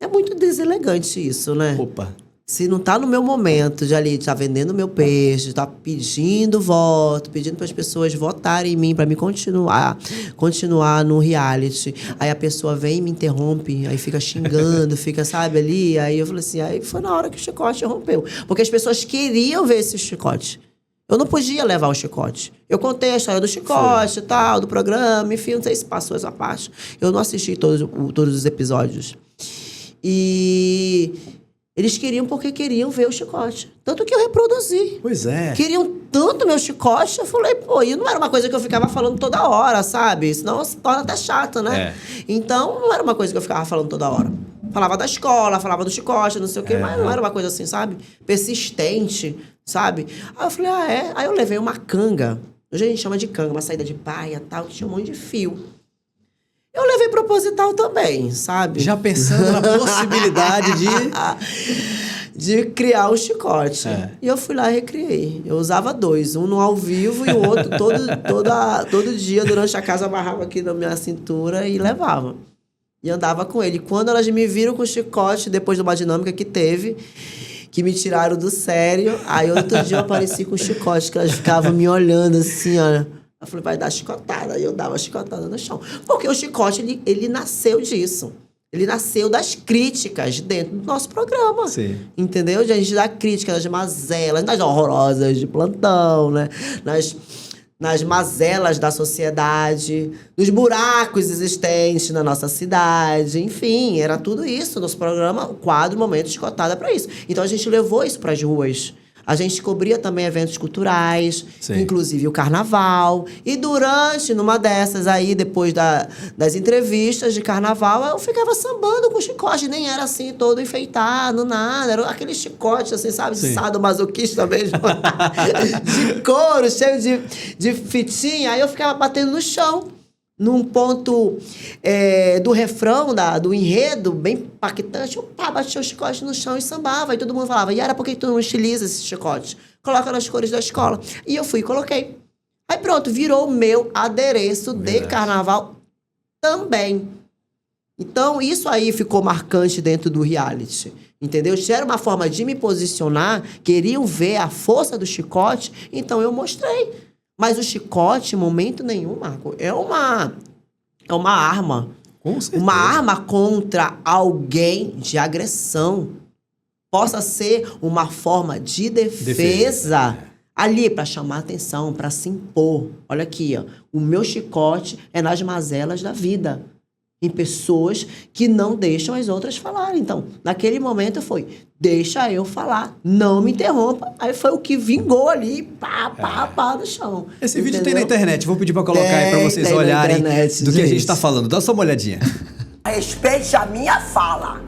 É muito deselegante isso, né? Opa. Se não tá no meu momento de ali, tá vendendo meu peixe, tá pedindo voto, pedindo para as pessoas votarem em mim, para me continuar no reality. Aí a pessoa vem e me interrompe, aí fica xingando, fica, sabe, ali. Aí eu falei assim, aí foi na hora que o chicote rompeu. Porque as pessoas queriam ver esse chicote. Eu não podia levar o chicote. Eu contei a história do chicote e tal, do programa, enfim, não sei se passou essa parte. Eu não assisti todos os episódios. E eles queriam porque queriam ver o chicote. Tanto que eu reproduzi. Pois é. Queriam tanto meu chicote, eu falei, pô, e não era uma coisa que eu ficava falando toda hora, sabe? Senão se torna até chato, né? Então, não era uma coisa que eu ficava falando toda hora. Falava da escola, falava do chicote, não sei o quê, mas não era uma coisa assim, sabe? Persistente, sabe? Aí eu falei, Aí eu levei uma canga. Hoje a gente chama de canga, uma saída de paia e tal, que tinha um monte de fio. Eu levei proposital também, sabe? Já pensando na possibilidade de criar o chicote. E eu fui lá e recriei. Eu usava 2, um no ao vivo e o outro todo dia, durante a casa, amarrava aqui na minha cintura e levava. E andava com ele. Quando elas me viram com o chicote, depois de uma dinâmica que teve, que me tiraram do sério, aí outro dia eu apareci com o chicote, que elas ficavam me olhando assim, ó. Eu falei, vai dar chicotada. E eu dava chicotada no chão. Porque o chicote, ele nasceu disso. Ele nasceu das críticas dentro do nosso programa. Sim. Entendeu? A gente dá crítica nas mazelas, nas horrorosas de plantão, né? Nas mazelas da sociedade, nos buracos existentes na nossa cidade. Enfim, era tudo isso. Nosso programa, o quadro Momento Chicotada, para isso. Então, a gente levou isso para as ruas. A gente cobria também eventos culturais, inclusive o carnaval. E numa dessas aí, depois das entrevistas de carnaval, eu ficava sambando com o chicote. Nem era assim, todo enfeitado, nada. Era aquele chicote, assim, sabe? De sadomasoquista mesmo. De couro, cheio de fitinha. Aí eu ficava batendo no chão. Num ponto do refrão, do enredo, bem impactante, eu batia o chicote no chão e sambava. E todo mundo falava, Yara, por que tu não estiliza esse chicote? Coloca nas cores da escola. E eu fui e coloquei. Aí pronto, virou o meu adereço de carnaval também. Então, isso aí ficou marcante dentro do reality. Entendeu? Se era uma forma de me posicionar, queriam ver a força do chicote, então eu mostrei. Mas o chicote, em momento nenhum, Marco, é uma arma. Com certeza. Uma arma contra alguém de agressão. Possa ser uma forma de defesa. Ali, para chamar atenção, para se impor. Olha aqui, ó. O meu chicote é nas mazelas da vida. Em pessoas que não deixam as outras falarem. Então, naquele momento foi, deixa eu falar, não me interrompa. Aí foi o que vingou ali, pá, no chão. Esse vídeo tem na internet, vou pedir pra colocar aí pra vocês olharem internet, do que a gente tá falando. Dá só uma olhadinha. Respeite a minha fala.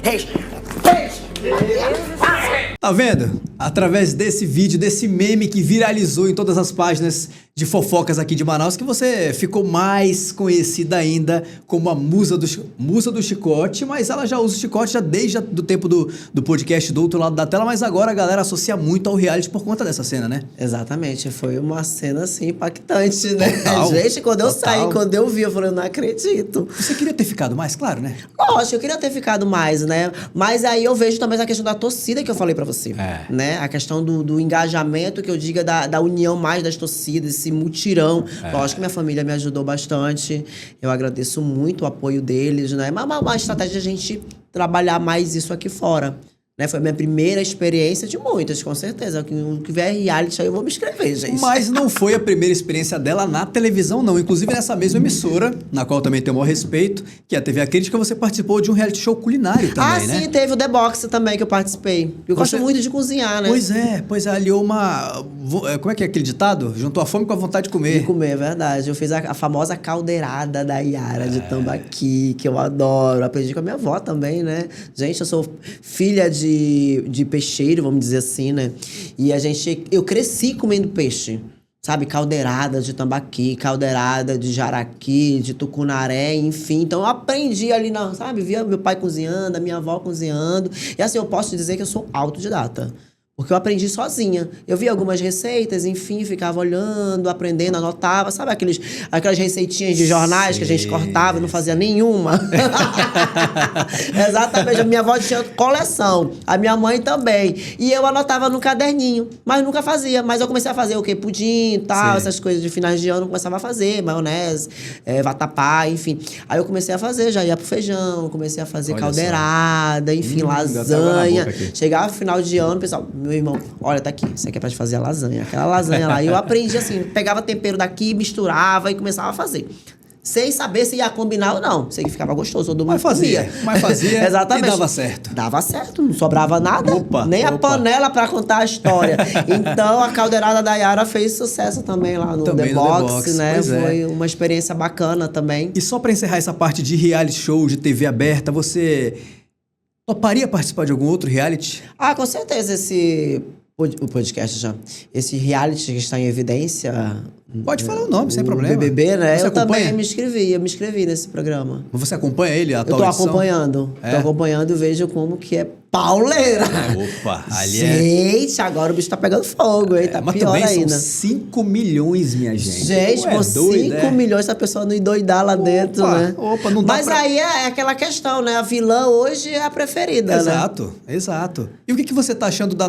Respeite a minha fala. Tá vendo? Através desse vídeo, desse meme que viralizou em todas as páginas de fofocas aqui de Manaus, que você ficou mais conhecida ainda como a musa do chicote, mas ela já usa o chicote já desde o tempo do podcast do outro lado da tela, mas agora a galera associa muito ao reality por conta dessa cena, né? Exatamente, foi uma cena assim impactante, né? Total, gente, quando eu saí, quando eu vi, eu falei, eu não acredito. Você queria ter ficado mais, claro, né? Lógico, eu queria ter ficado mais, né? Mas aí eu vejo também a questão da torcida que eu falei pra você, né? A questão do engajamento, que eu diga da união mais das torcidas, esse mutirão. Lógico que minha família me ajudou bastante. Eu agradeço muito o apoio deles, né? Mas uma estratégia de a gente trabalhar mais isso aqui fora. Né? Foi a minha primeira experiência de muitas, com certeza. O que vier reality aí eu vou me inscrever, gente. Mas não foi a primeira experiência dela na televisão, não. Inclusive nessa mesma emissora, na qual também tenho o maior respeito, que é a TV A Crítica, você participou de um reality show culinário também, né? Sim, teve o The Box também que eu participei. Eu gosto muito de cozinhar, né? Pois é, aliou uma... Como é que é aquele ditado? Juntou a fome com a vontade de comer. De comer, é verdade. Eu fiz a famosa caldeirada da Yara de Tambaqui, que eu adoro. Aprendi com a minha avó também, né? Gente, eu sou filha de peixeiro, vamos dizer assim, né? E eu cresci comendo peixe, sabe? Caldeirada de tambaqui, caldeirada de jaraqui, de tucunaré, enfim. Então eu aprendi ali, sabe? Via meu pai cozinhando, a minha avó cozinhando. E assim, eu posso dizer que eu sou autodidata. Porque eu aprendi sozinha. Eu via algumas receitas, enfim, ficava olhando, aprendendo, anotava. Sabe aquelas receitinhas de jornais que a gente cortava e não fazia nenhuma? Exatamente. A minha avó tinha coleção. A minha mãe também. E eu anotava no caderninho. Mas nunca fazia. Mas eu comecei a fazer o quê? Pudim e tal, essas coisas de finais de ano eu começava a fazer. Maionese, vatapá, enfim. Aí eu comecei a fazer, já ia pro feijão. Comecei a fazer caldeirada, enfim, lasanha. Chegava no final de ano, pessoal... Meu irmão, olha, tá aqui, isso aqui é pra te fazer a lasanha. Aquela lasanha lá. E eu aprendi assim, pegava tempero daqui, misturava e começava a fazer. Sem saber se ia combinar ou não. Sei que ficava gostoso, todo mundo comia. Mas fazia Exatamente. E dava certo. Dava certo, não sobrava nada. Nem a opa. panela pra contar a história. Então, a caldeirada da Yara fez sucesso também lá no Também The no Box, The Box, né? pois é. Foi uma experiência bacana também. E só pra encerrar essa parte de reality show, de TV aberta, você toparia participar de algum outro reality? Ah, com certeza, o podcast já. Esse reality que está em evidência... Pode falar o nome, sem problema. BBB, né? Você eu acompanha? também me inscrevi nesse programa. Mas você acompanha ele, a Eu tô atual edição? acompanhando. É? Tô acompanhando e vejo como que é pauleira. Opa, ali Gente, agora o bicho tá pegando fogo, hein? Tá mas pior também ainda. são 5 milhões, minha gente. Gente, Ué, com doido, 5 milhões, essa pessoa não endoidar lá dentro, né? Opa, não dá Mas pra... aí é aquela questão, né? A vilã hoje é a preferida, né? Exato. E o que você tá achando da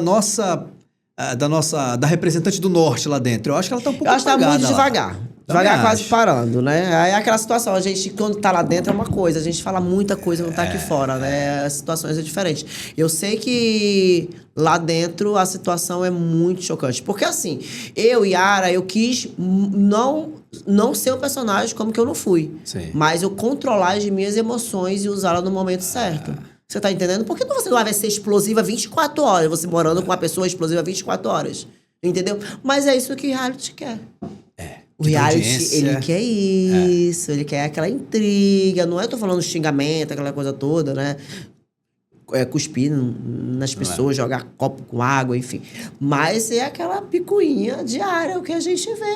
representante do norte lá dentro? Eu acho que ela tá um pouco Eu acho que tá muito apagada lá. devagar. Também Devagar, quase acho. parando, né? Aí é aquela situação, a gente, quando tá lá dentro, é uma coisa. A gente fala muita coisa, não tá aqui fora, né? As situações é diferente. Eu sei que lá dentro a situação é muito chocante. Porque assim, Yara, eu quis não ser o personagem como que eu não fui. Sim. Mas eu controlar as minhas emoções e usá-la no momento certo. Você tá entendendo? Por que você não vai ser explosiva 24 horas? Você morando com uma pessoa explosiva 24 horas. Entendeu? Mas é isso que o reality quer. O reality, ele quer isso, ele quer aquela intriga, não é? Eu tô falando xingamento, aquela coisa toda, né? Cuspir nas pessoas, jogar copo com água, enfim. Mas é aquela picuinha diária, o que a gente vê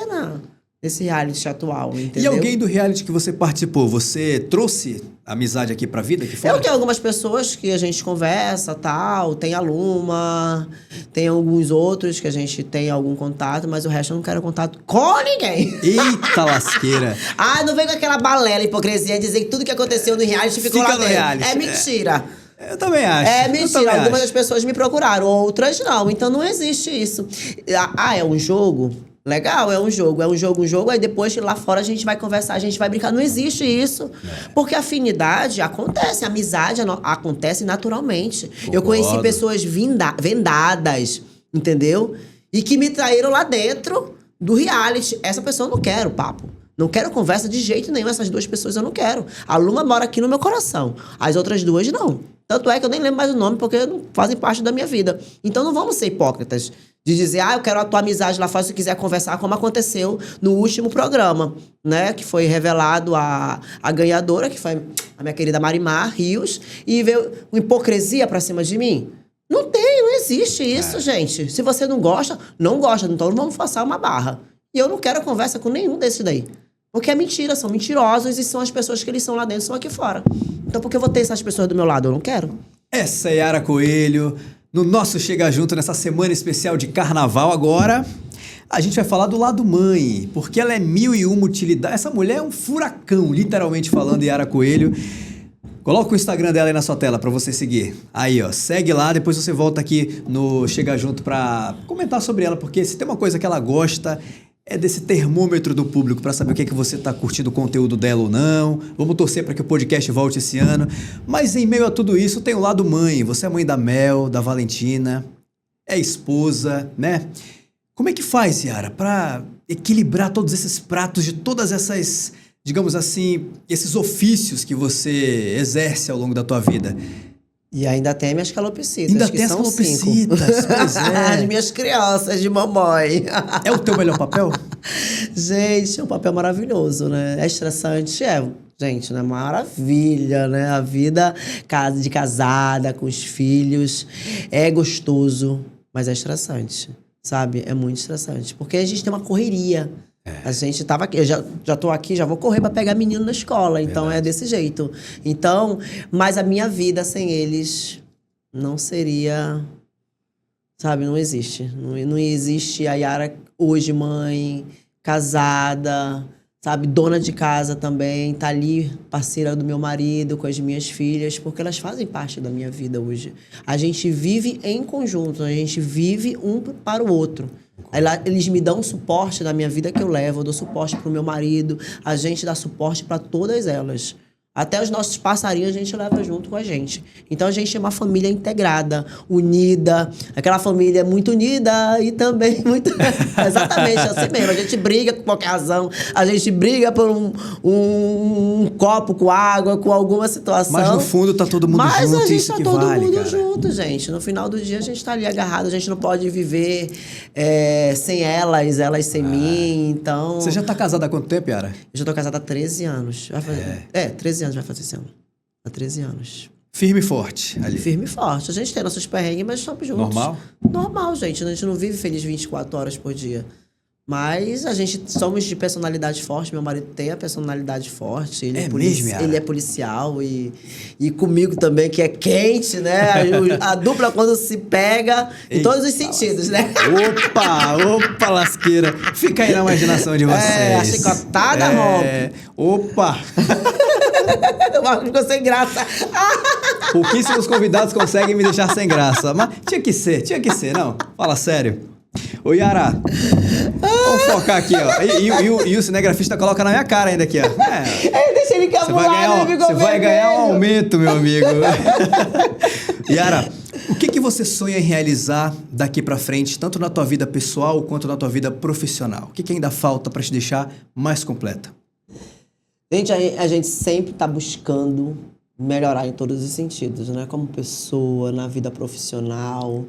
nesse reality atual, entendeu? E alguém do reality que você participou, você trouxe amizade aqui pra vida? Aqui fora? Eu tenho algumas pessoas que a gente conversa, tal, tem a Luma, tem alguns outros que a gente tem algum contato, mas o resto eu não quero contato com ninguém. Eita lasqueira! Não vem com aquela balela, hipocrisia, dizer que tudo que aconteceu no reality ficou lá Fica no dentro. reality. É mentira. Eu também acho. É mentira. Algumas das pessoas me procuraram, outras não. Então não existe isso. É um jogo? Legal, é um jogo, aí depois lá fora a gente vai conversar, a gente vai brincar. Não existe isso. Porque afinidade acontece, amizade acontece naturalmente. Concordo. Eu conheci pessoas vendadas, entendeu? E que me traíram lá dentro do reality. Essa pessoa eu não quero papo. Não quero conversa de jeito nenhum. Essas duas pessoas eu não quero. A Luma mora aqui no meu coração. As outras duas não. Tanto é que eu nem lembro mais o nome porque não fazem parte da minha vida. Então não vamos ser hipócritas. De dizer, eu quero a tua amizade lá fora se quiser conversar, como aconteceu no último programa, né? Que foi revelado a ganhadora, que foi a minha querida Marimar Rios, e veio uma hipocrisia pra cima de mim. Não existe isso, gente. Se você não gosta, não gosta. Então não vamos forçar uma barra. E eu não quero conversa com nenhum desses daí. Porque é mentira, são mentirosos e são as pessoas que eles são lá dentro, são aqui fora. Então por que eu vou ter essas pessoas do meu lado? Eu não quero. Essa é Yara Coelho. No nosso Chega Junto, nessa semana especial de carnaval agora, a gente vai falar do lado mãe, porque ela é 1001 utilidade. Essa mulher é um furacão, literalmente falando, Yara Coelho. Coloca o Instagram dela aí na sua tela pra você seguir. Aí, ó, segue lá, depois você volta aqui no Chega Junto pra comentar sobre ela, porque se tem uma coisa que ela gosta, é desse termômetro do público para saber o que é que você tá curtindo o conteúdo dela ou não. Vamos torcer para que o podcast volte esse ano. Mas em meio a tudo isso tem o lado mãe. Você é mãe da Mel, da Valentina, é esposa, né? Como é que faz, Yara, para equilibrar todos esses pratos de todas essas, digamos assim, esses ofícios que você exerce ao longo da tua vida? E ainda tem minhas calopsitas, Ainda que tem as são calopsitas, 5. pois é. As minhas crianças de mamãe. É o teu melhor papel? Gente, é um papel maravilhoso, né? É estressante, gente, né? Maravilha, né? A vida de casada, com os filhos, é gostoso, mas é estressante, sabe? É muito estressante, porque a gente tem uma correria. A gente tava aqui, eu já tô aqui, já vou correr pra pegar menino na escola. Então é desse jeito. Então, mas a minha vida sem eles não seria Sabe, não existe. Não existe a Yara hoje mãe, casada, sabe, dona de casa também, tá ali, parceira do meu marido, com as minhas filhas, porque elas fazem parte da minha vida hoje. A gente vive em conjunto, a gente vive um para o outro. Eles me dão suporte na minha vida que eu levo, eu dou suporte pro meu marido, a gente dá suporte para todas elas. Até os nossos passarinhos a gente leva junto com a gente. Então a gente é uma família integrada, unida, aquela família muito unida e também muito... Exatamente, assim mesmo. A gente briga por qualquer razão, a gente briga por um copo com água, com alguma situação. Mas no fundo tá todo mundo junto, Mas a gente isso tá que todo vale, mundo cara. junto, gente. No final do dia a gente tá ali agarrado, a gente não pode viver sem elas sem mim, então... Você já tá casada há quanto tempo, Yara? Eu já tô casada há 13 anos. 13 anos vai fazer esse ano. Há 13 anos. Firme e forte ali. Firme e forte. A gente tem nossos perrengues, mas estamos juntos. Normal? Normal, gente. A gente não vive feliz 24 horas por dia. Mas a gente somos de personalidade forte. Meu marido tem a personalidade forte. Ele mesmo, Yara? ele é policial e comigo também, que é quente, né? A dupla quando se pega em todos os sentidos, né? Opa, lasqueira. Fica aí na imaginação de vocês. A chicotada rompe. Opa! Ficou sem graça. Pouquíssimos convidados conseguem me deixar sem graça. Mas tinha que ser, não. Fala sério. Ô, Yara, vamos focar aqui, ó. E o cinegrafista coloca na minha cara ainda aqui, ó. Deixa ele cabulado, Você vai ganhar um aumento, meu amigo. Yara, o que você sonha em realizar daqui pra frente, tanto na tua vida pessoal quanto na tua vida profissional? O que ainda falta pra te deixar mais completa? Gente, a gente sempre tá buscando melhorar em todos os sentidos, né? Como pessoa, na vida profissional.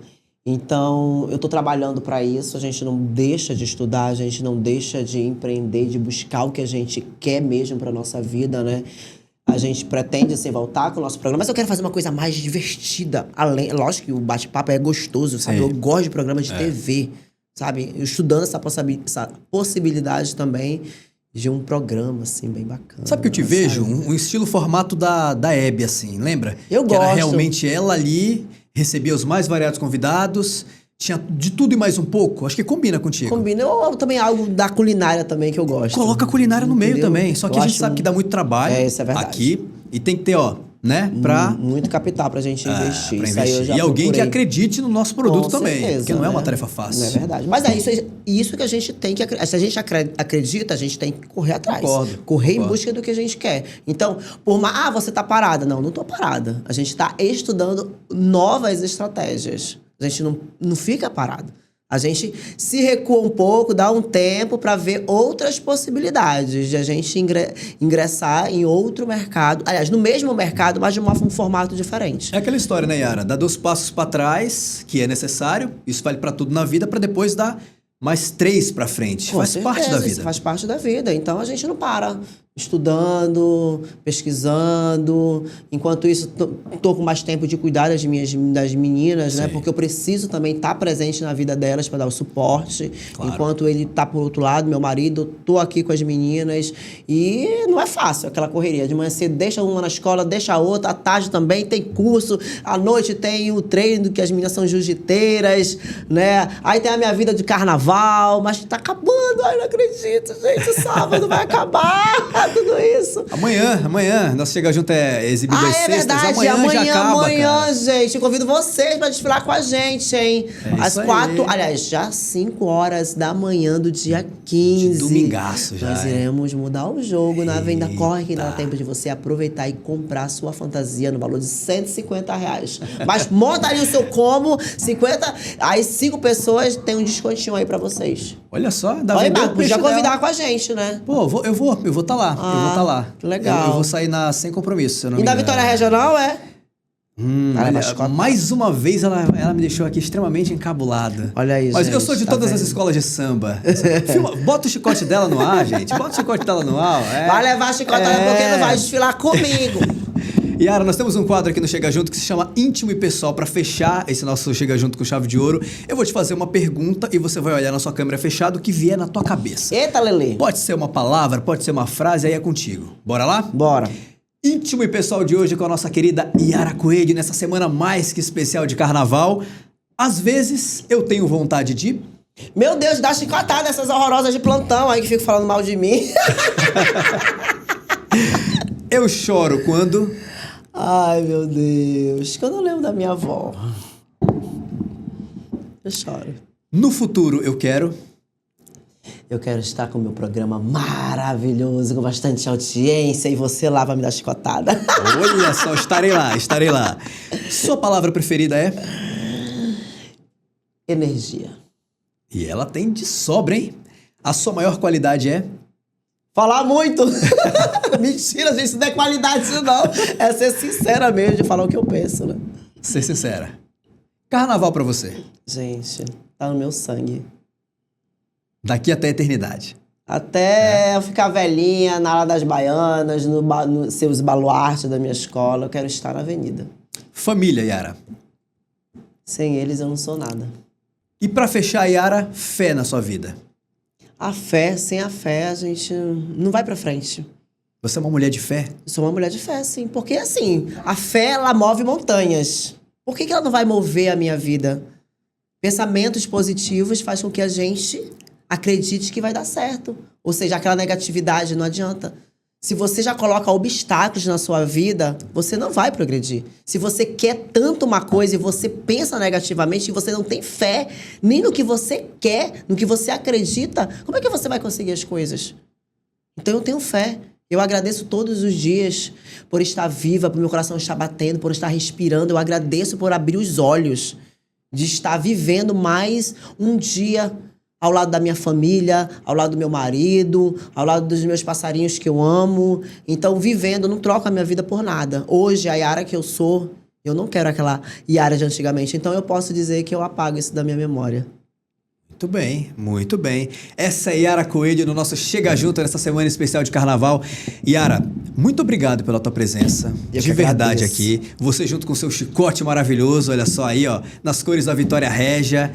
Então, eu tô trabalhando para isso. A gente não deixa de estudar, a gente não deixa de empreender, de buscar o que a gente quer mesmo para nossa vida, né? A gente pretende, assim, voltar com o nosso programa, mas eu quero fazer uma coisa mais divertida. Lógico que o bate-papo é gostoso, sabe? Eu gosto de programas de TV, sabe? Eu estudando essa possibilidade também de um programa, assim, bem bacana. Sabe que eu te vejo? Um estilo formato da Hebe, assim, lembra? Eu que gosto. Era realmente ela ali, recebia os mais variados convidados, tinha de tudo e mais um pouco. Acho que combina contigo. Combina. Ou também algo da culinária também que eu gosto. Coloca a culinária no meio também. Só que Eu a gente acho sabe que dá muito trabalho isso é verdade. aqui. E tem que ter, ó, né? Muito capital pra gente investir. Pra Isso aí eu já e alguém que procurei. acredite no nosso produto Com também. certeza, Porque não é uma né? tarefa fácil. Não é verdade. Mas é isso que a gente tem que... Se a gente acredita, a gente tem que correr atrás. Correr em busca do que a gente quer. Então, você tá parada. Não tô parada. A gente tá estudando novas estratégias. A gente não fica parado. A gente se recua um pouco, dá um tempo para ver outras possibilidades de a gente ingressar em outro mercado. Aliás, no mesmo mercado, mas de um formato diferente. É aquela história, né, Yara? Dá 2 passos para trás, que é necessário. Isso vale para tudo na vida, para depois dar mais 3 para frente. Faz parte da vida. Isso faz parte da vida. Então, a gente não para. Estudando, pesquisando. Enquanto isso, tô com mais tempo de cuidar das meninas, né? Porque eu preciso também estar presente na vida delas para dar o suporte. Claro. Enquanto ele tá por outro lado, meu marido, tô aqui com as meninas. E não é fácil aquela correria. De manhã cedo, deixa uma na escola, deixa a outra. À tarde também tem curso. À noite tem o treino, que as meninas são jiu-jiteiras, né? Aí tem a minha vida de carnaval. Mas tá acabando. Ai, não acredito, gente. Sábado vai acabar. Tudo isso. Amanhã, nosso Chega Junto é exibido às sextas. Verdade. Amanhã já acaba, cara. Gente, eu convido vocês pra desfilar com a gente, hein? Às 4, aliás, já 5 horas da manhã do dia 15. De domingaço já. Nós iremos mudar o jogo na venda. Corre que dá tempo de você aproveitar e comprar a sua fantasia no valor de R$150. Mas monta ali o seu combo, 50, aí 5 pessoas tem um descontinho aí pra vocês. Olha só, dá Olha, Marco, podia convidar com a gente, né? Pô, eu vou estar lá. Eu vou estar lá. Que legal. Eu vou sair sem compromisso, se eu não E me da engano. Vitória Regional, é? Mais uma vez ela me deixou aqui extremamente encabulada. Olha aí, Mas gente, eu sou de todas as escolas de samba. Bota o chicote dela no ar, gente. Bota o chicote dela no ar. Vai levar chicote porque não vai desfilar comigo. Yara, nós temos um quadro aqui no Chega Junto que se chama Íntimo e Pessoal. Para fechar esse nosso Chega Junto com chave de ouro, eu vou te fazer uma pergunta e você vai olhar na sua câmera fechada o que vier na tua cabeça. Eita, Lelê. Pode ser uma palavra, pode ser uma frase, aí é contigo. Bora lá? Bora. Íntimo e Pessoal de hoje com a nossa querida Yara Coelho, nessa semana mais que especial de carnaval. Às vezes eu tenho vontade de... Meu Deus, dá chicotada essas horrorosas de plantão aí que ficam falando mal de mim. Eu choro quando... Ai, meu Deus. Quando eu lembro da minha avó. Eu choro. No futuro eu quero... Eu quero estar com o meu programa maravilhoso, com bastante audiência, e você lá vai me dar chicotada. Olha só, estarei lá, estarei lá. Sua palavra preferida é? Energia. E ela tem de sobra, hein? A sua maior qualidade é? Falar muito. Mentira, gente, isso não é qualidade, isso não. É ser sincera mesmo, de falar o que eu penso, né? Ser sincera. Carnaval pra você. Gente, tá no meu sangue. Daqui até a eternidade. Até eu ficar velhinha, na ala das baianas, nos seus baluartes da minha escola, eu quero estar na avenida. Família, Yara. Sem eles eu não sou nada. E pra fechar, Yara, fé na sua vida. A fé, sem a fé, a gente não vai pra frente. Você é uma mulher de fé? Eu sou uma mulher de fé, sim. Porque, assim, a fé, ela move montanhas. Por que ela não vai mover a minha vida? Pensamentos positivos fazem com que a gente acredite que vai dar certo. Ou seja, aquela negatividade não adianta. Se você já coloca obstáculos na sua vida, você não vai progredir. Se você quer tanto uma coisa e você pensa negativamente e você não tem fé nem no que você quer, no que você acredita, como é que você vai conseguir as coisas? Então eu tenho fé. Eu agradeço todos os dias por estar viva, por meu coração estar batendo, por estar respirando. Eu agradeço por abrir os olhos, de estar vivendo mais um dia ao lado da minha família, ao lado do meu marido, ao lado dos meus passarinhos que eu amo. Então, vivendo, não troco a minha vida por nada. Hoje, a Yara que eu sou, eu não quero aquela Yara de antigamente. Então, eu posso dizer que eu apago isso da minha memória. Muito bem, muito bem. Essa é Yara Coelho no nosso Chega Junto nessa semana especial de Carnaval. Yara, muito obrigado pela tua presença, de verdade aqui. Você junto com seu chicote maravilhoso, olha só aí, ó, nas cores da Vitória Régia.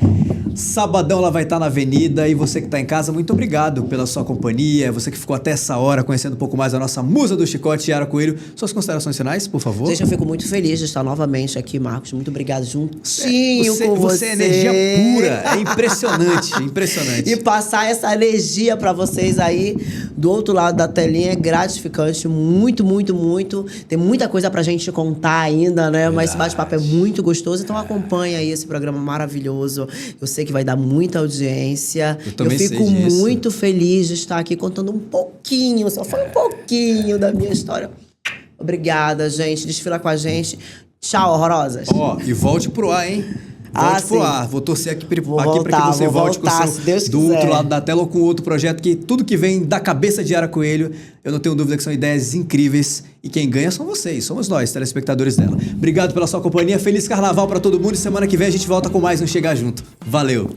Sabadão ela vai estar na avenida e você que está em casa, muito obrigado pela sua companhia, você que ficou até essa hora conhecendo um pouco mais a nossa musa do chicote, Yara Coelho. Suas considerações finais, por favor? Gente, eu fico muito feliz de estar novamente aqui, Marcos. Muito obrigado, juntinho com você. Você é energia pura, é impressionante, impressionante. E passar essa energia para vocês aí do outro lado da telinha é gratificante, muito, muito, muito. Tem muita coisa pra gente contar ainda, né? Verdade. Mas esse bate-papo é muito gostoso, então acompanha aí esse programa maravilhoso. Eu sei que vai dar muita audiência. Eu fico muito feliz de estar aqui contando um pouquinho, só foi um pouquinho da minha história. Obrigada, gente. Desfila com a gente. Tchau, horrorosas. Ó, e volte pro ar, hein? Volte pro ar. Vou torcer aqui pra que você volte com o seu do outro lado da tela ou com outro projeto, que tudo que vem da cabeça de Yara Coelho, eu não tenho dúvida que são ideias incríveis. E quem ganha são vocês, somos nós, telespectadores dela. Obrigado pela sua companhia, feliz carnaval pra todo mundo e semana que vem a gente volta com mais um Chega Junto. Valeu!